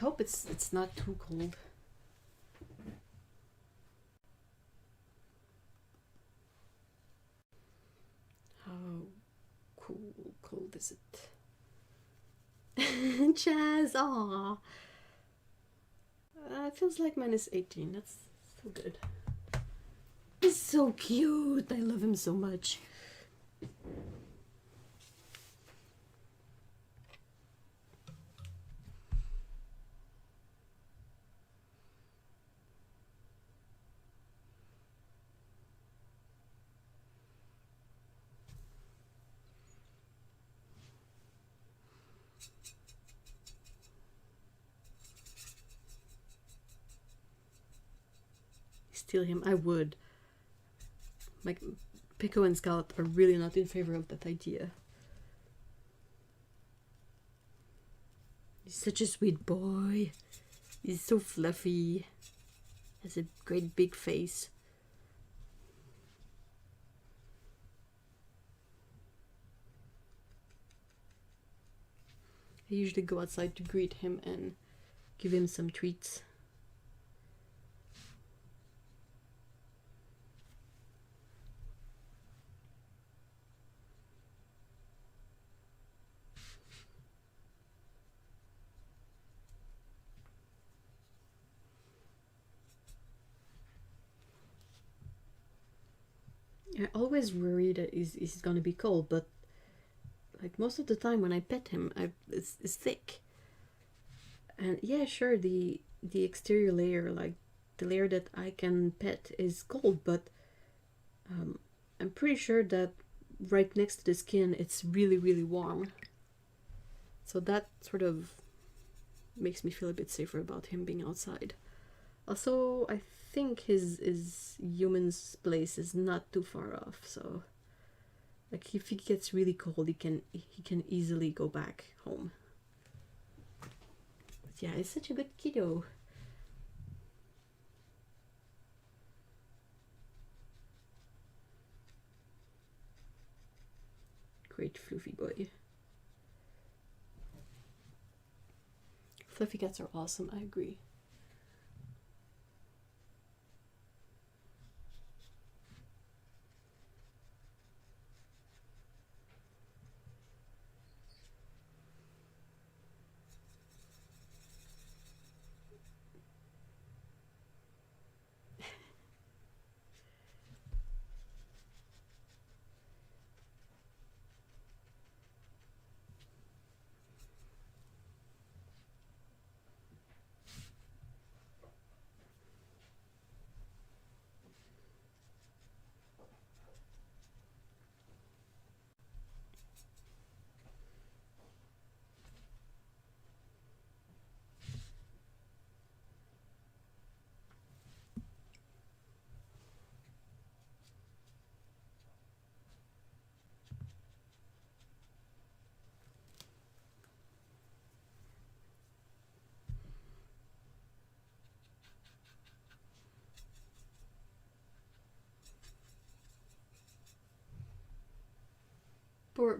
hope it's not too cold. How cold is it? Chaz, aw. It feels like -18. That's so good. He's so cute. I love him so much. Steal him, I would. Like, Pico and Scarlet are really not in favor of that idea. He's such a sweet boy. He's so fluffy. Has a great big face. I usually go outside to greet him and give him some treats. I always worry that he's gonna be cold, but like most of the time when I pet him, it's thick. And yeah, sure, the exterior layer, like the layer that I can pet, is cold, but I'm pretty sure that right next to the skin, it's really, really warm. So that sort of makes me feel a bit safer about him being outside. Also, I think his human's place is not too far off, so like if he gets really cold, he can easily go back home. But yeah, he's such a good kiddo. Great fluffy boy. Fluffy cats are awesome, I agree.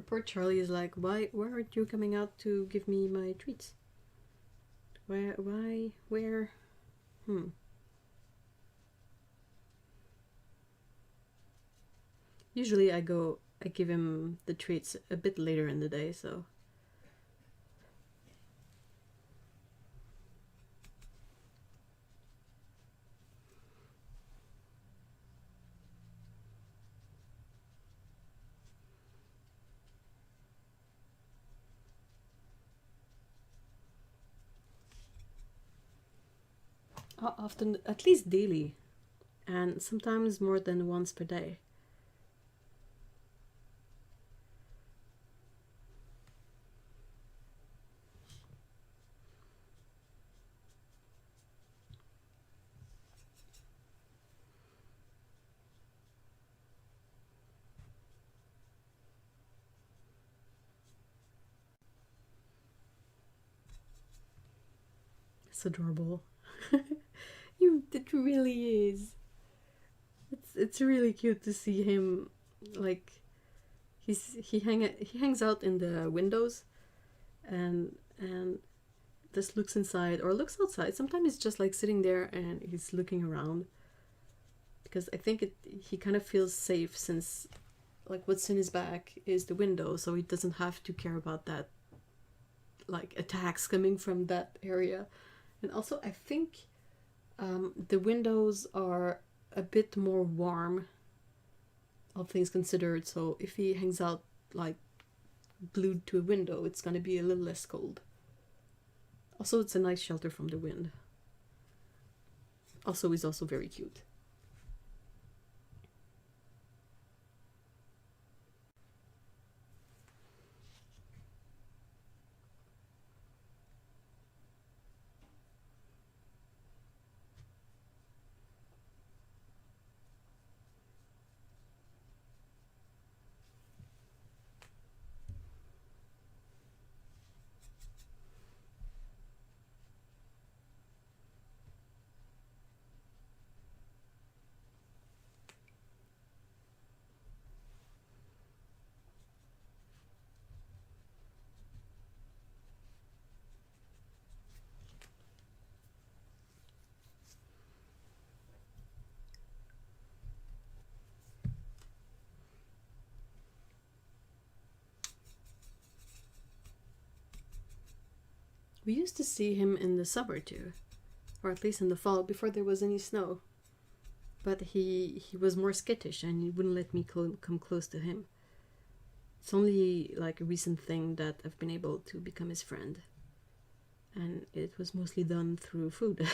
Poor Charlie is like, why aren't you coming out to give me my treats? Where? Usually I give him the treats a bit later in the day, so. Often, at least daily, and sometimes more than once per day. It's adorable. It really is. It's really cute to see him, like he hangs out in the windows, and just looks inside or looks outside. Sometimes he's just like sitting there and he's looking around, because I think he kind of feels safe, since like what's in his back is the window, so he doesn't have to care about that, like attacks coming from that area. And also I think the windows are a bit more warm, all things considered, so if he hangs out like glued to a window, it's gonna be a little less cold. Also, it's a nice shelter from the wind. Also, he's also very cute. We used to see him in the summer too, or at least in the fall, before there was any snow. But he was more skittish and he wouldn't let me come close to him. It's only like a recent thing that I've been able to become his friend. And it was mostly done through food.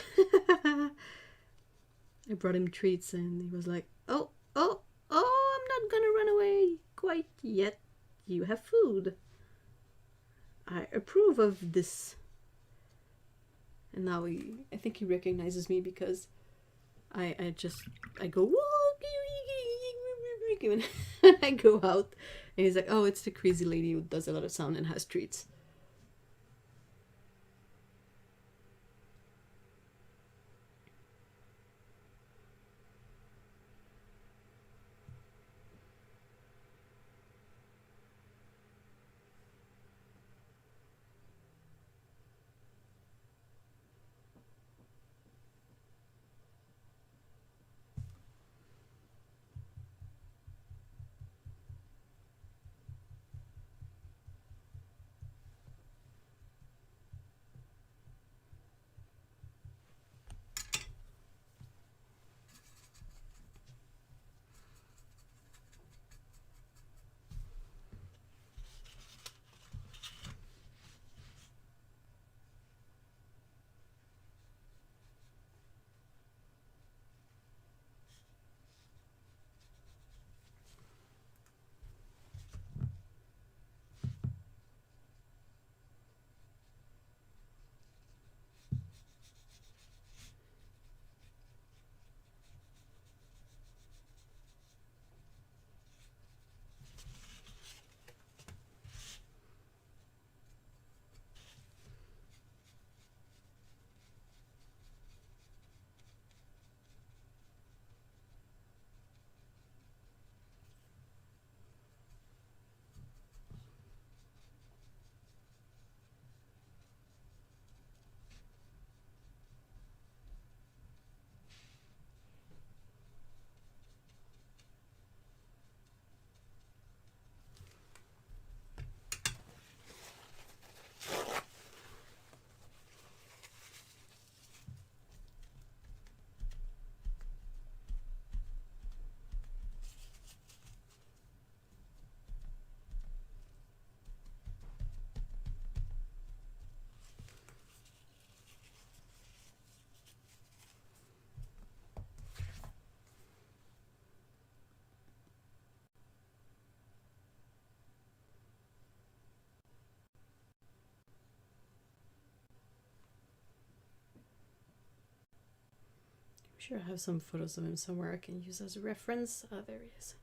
I brought him treats and he was like, oh, I'm not gonna run away quite yet. You have food. I approve of this. And now I think he recognizes me, because I go, and I go out, and he's like, oh, it's the crazy lady who does a lot of sound and has treats. I'm sure I have some photos of him somewhere I can use as a reference. Ah, there he is.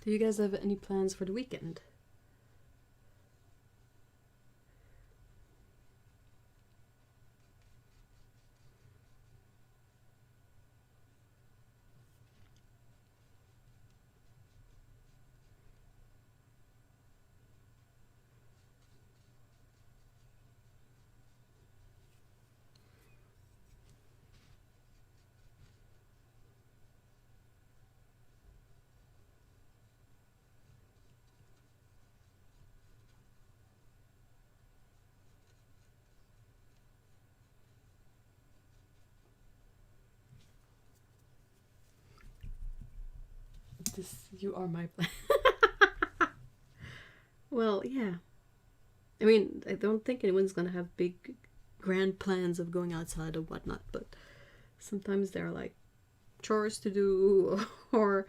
Do you guys have any plans for the weekend? You are my plan. Well, yeah. I mean, I don't think anyone's gonna have big, grand plans of going outside or whatnot, but sometimes there are like chores to do or,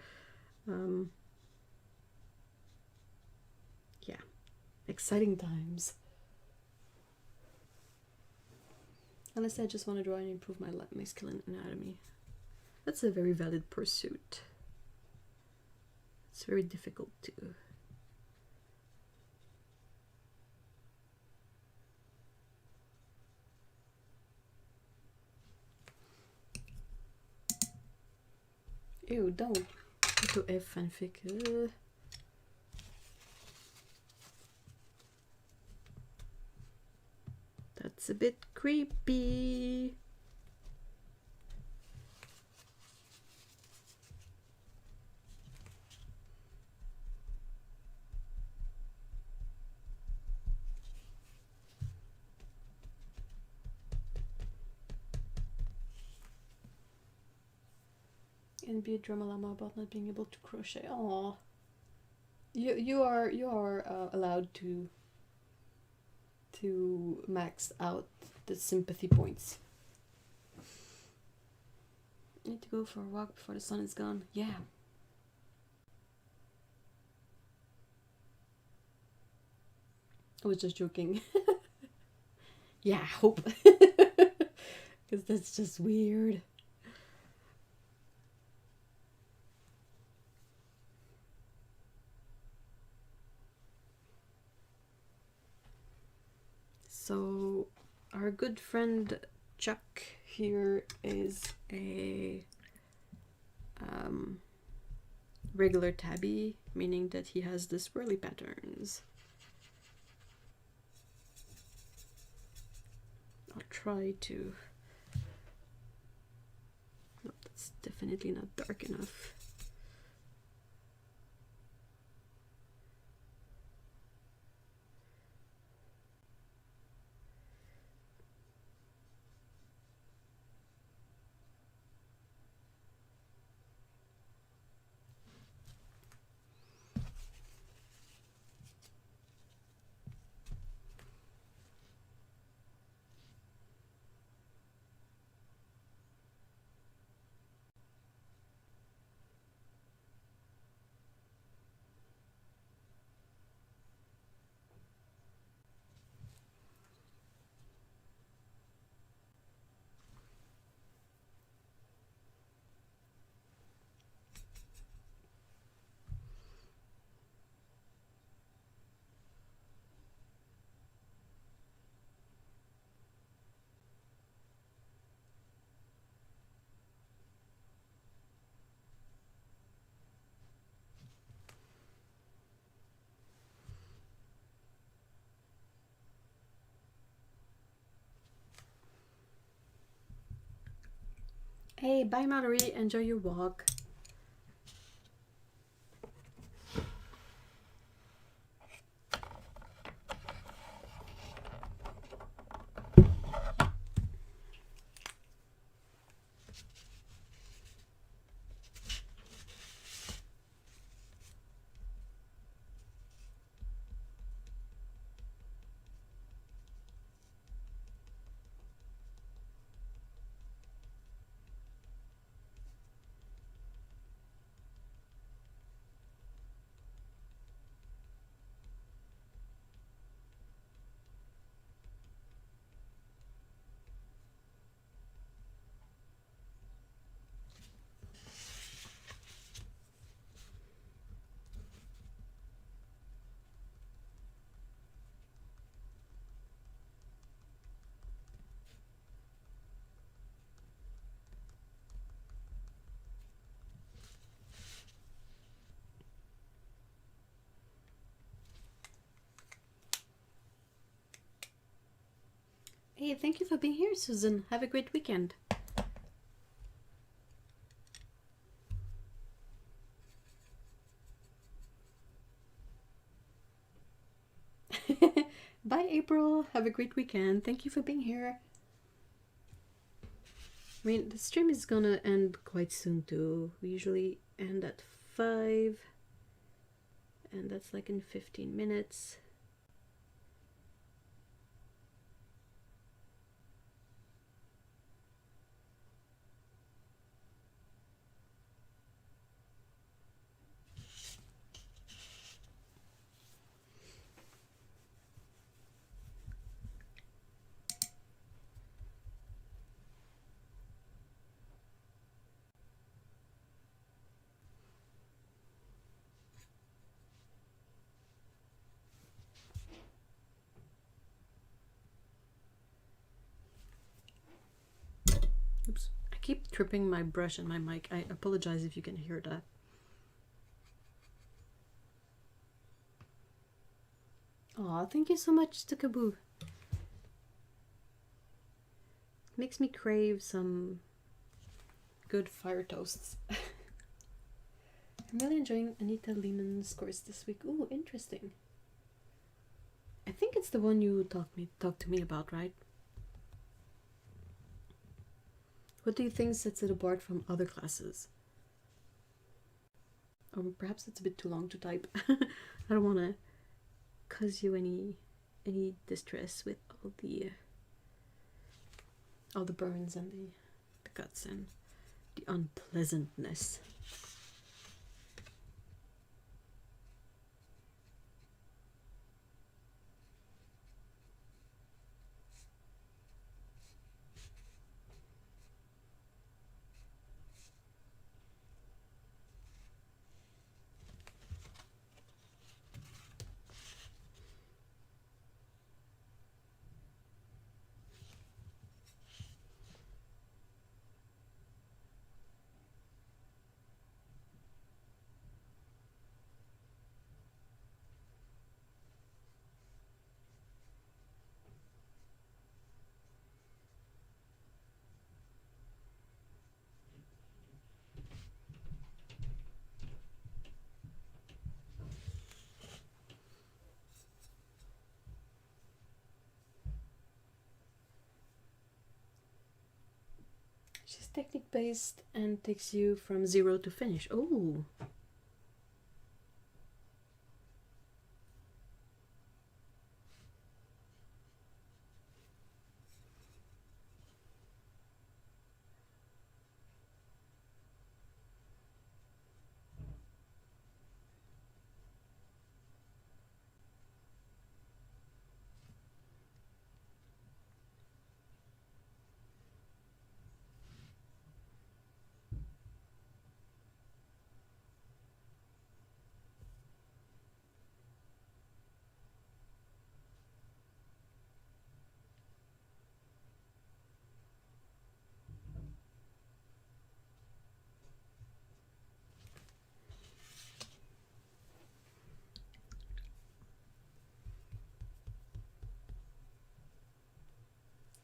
yeah, exciting times. Honestly, I just want to draw and improve my skill in anatomy. That's a very valid pursuit. It's very difficult too. Ew, don't go to F fanfic. That's a bit creepy. And be a drama llama about not being able to crochet. Aww. You are allowed to max out the sympathy points. Need to go for a walk before the sun is gone. Yeah. I was just joking. Yeah, I hope. Because that's just weird. So, our good friend Chuck here is a regular tabby, meaning that he has the swirly patterns. I'll try to... No, that's definitely not dark enough. Hey, bye Mallory, enjoy your walk. Hey, thank you for being here, Susan. Have a great weekend. Bye, April. Have a great weekend. Thank you for being here. I mean, the stream is gonna end quite soon too. We usually end at 5, and that's like in 15 minutes. Oops. I keep tripping my brush and my mic. I apologize if you can hear that. Aw, thank you so much, Tukaboo. Makes me crave some good fire toasts. I'm really enjoying Anita Lehman's course this week. Ooh, interesting. I think it's the one you talked to me about, right? What do you think sets it apart from other classes? Or perhaps it's a bit too long to type. I don't want to cause you any distress with all the burns and the cuts and the unpleasantness. She's technique based and takes you from 0 to finish. Oh.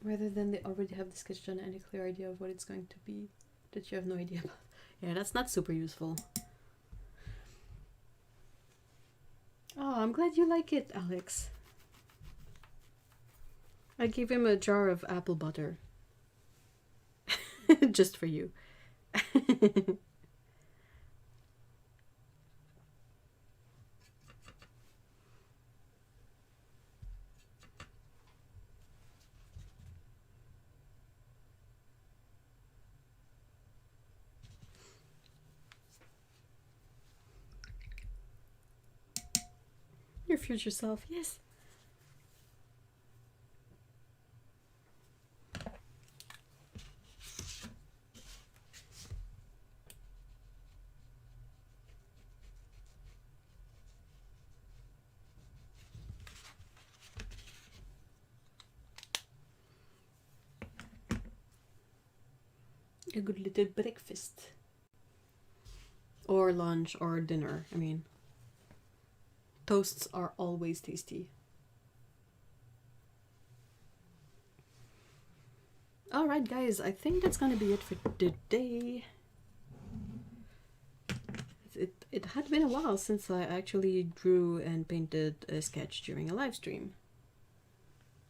Rather than they already have the sketch done and a clear idea of what it's going to be that you have no idea about. Yeah, that's not super useful. Oh, I'm glad you like it, Alex. I gave him a jar of apple butter. Just for you. Your future self, yes. A good little breakfast. Or lunch or dinner, I mean. Toasts are always tasty. Alright guys, I think that's gonna be it for today. It had been a while since I actually drew and painted a sketch during a live stream.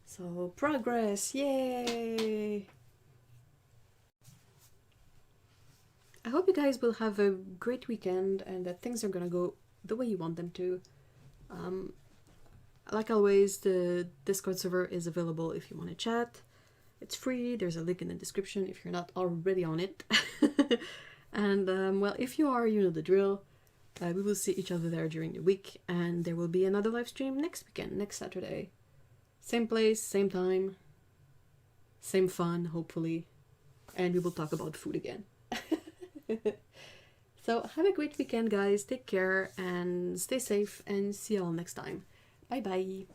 So, progress! Yay! I hope you guys will have a great weekend and that things are gonna go the way you want them to. Like always, the Discord server is available if you want to chat. It's free, there's a link in the description if you're not already on it. And, well, if you are, you know the drill. We will see each other there during the week, and there will be another live stream next weekend, next Saturday. Same place, same time, same fun, hopefully, and we will talk about food again. So have a great weekend, guys. Take care and stay safe, and see you all next time. Bye bye.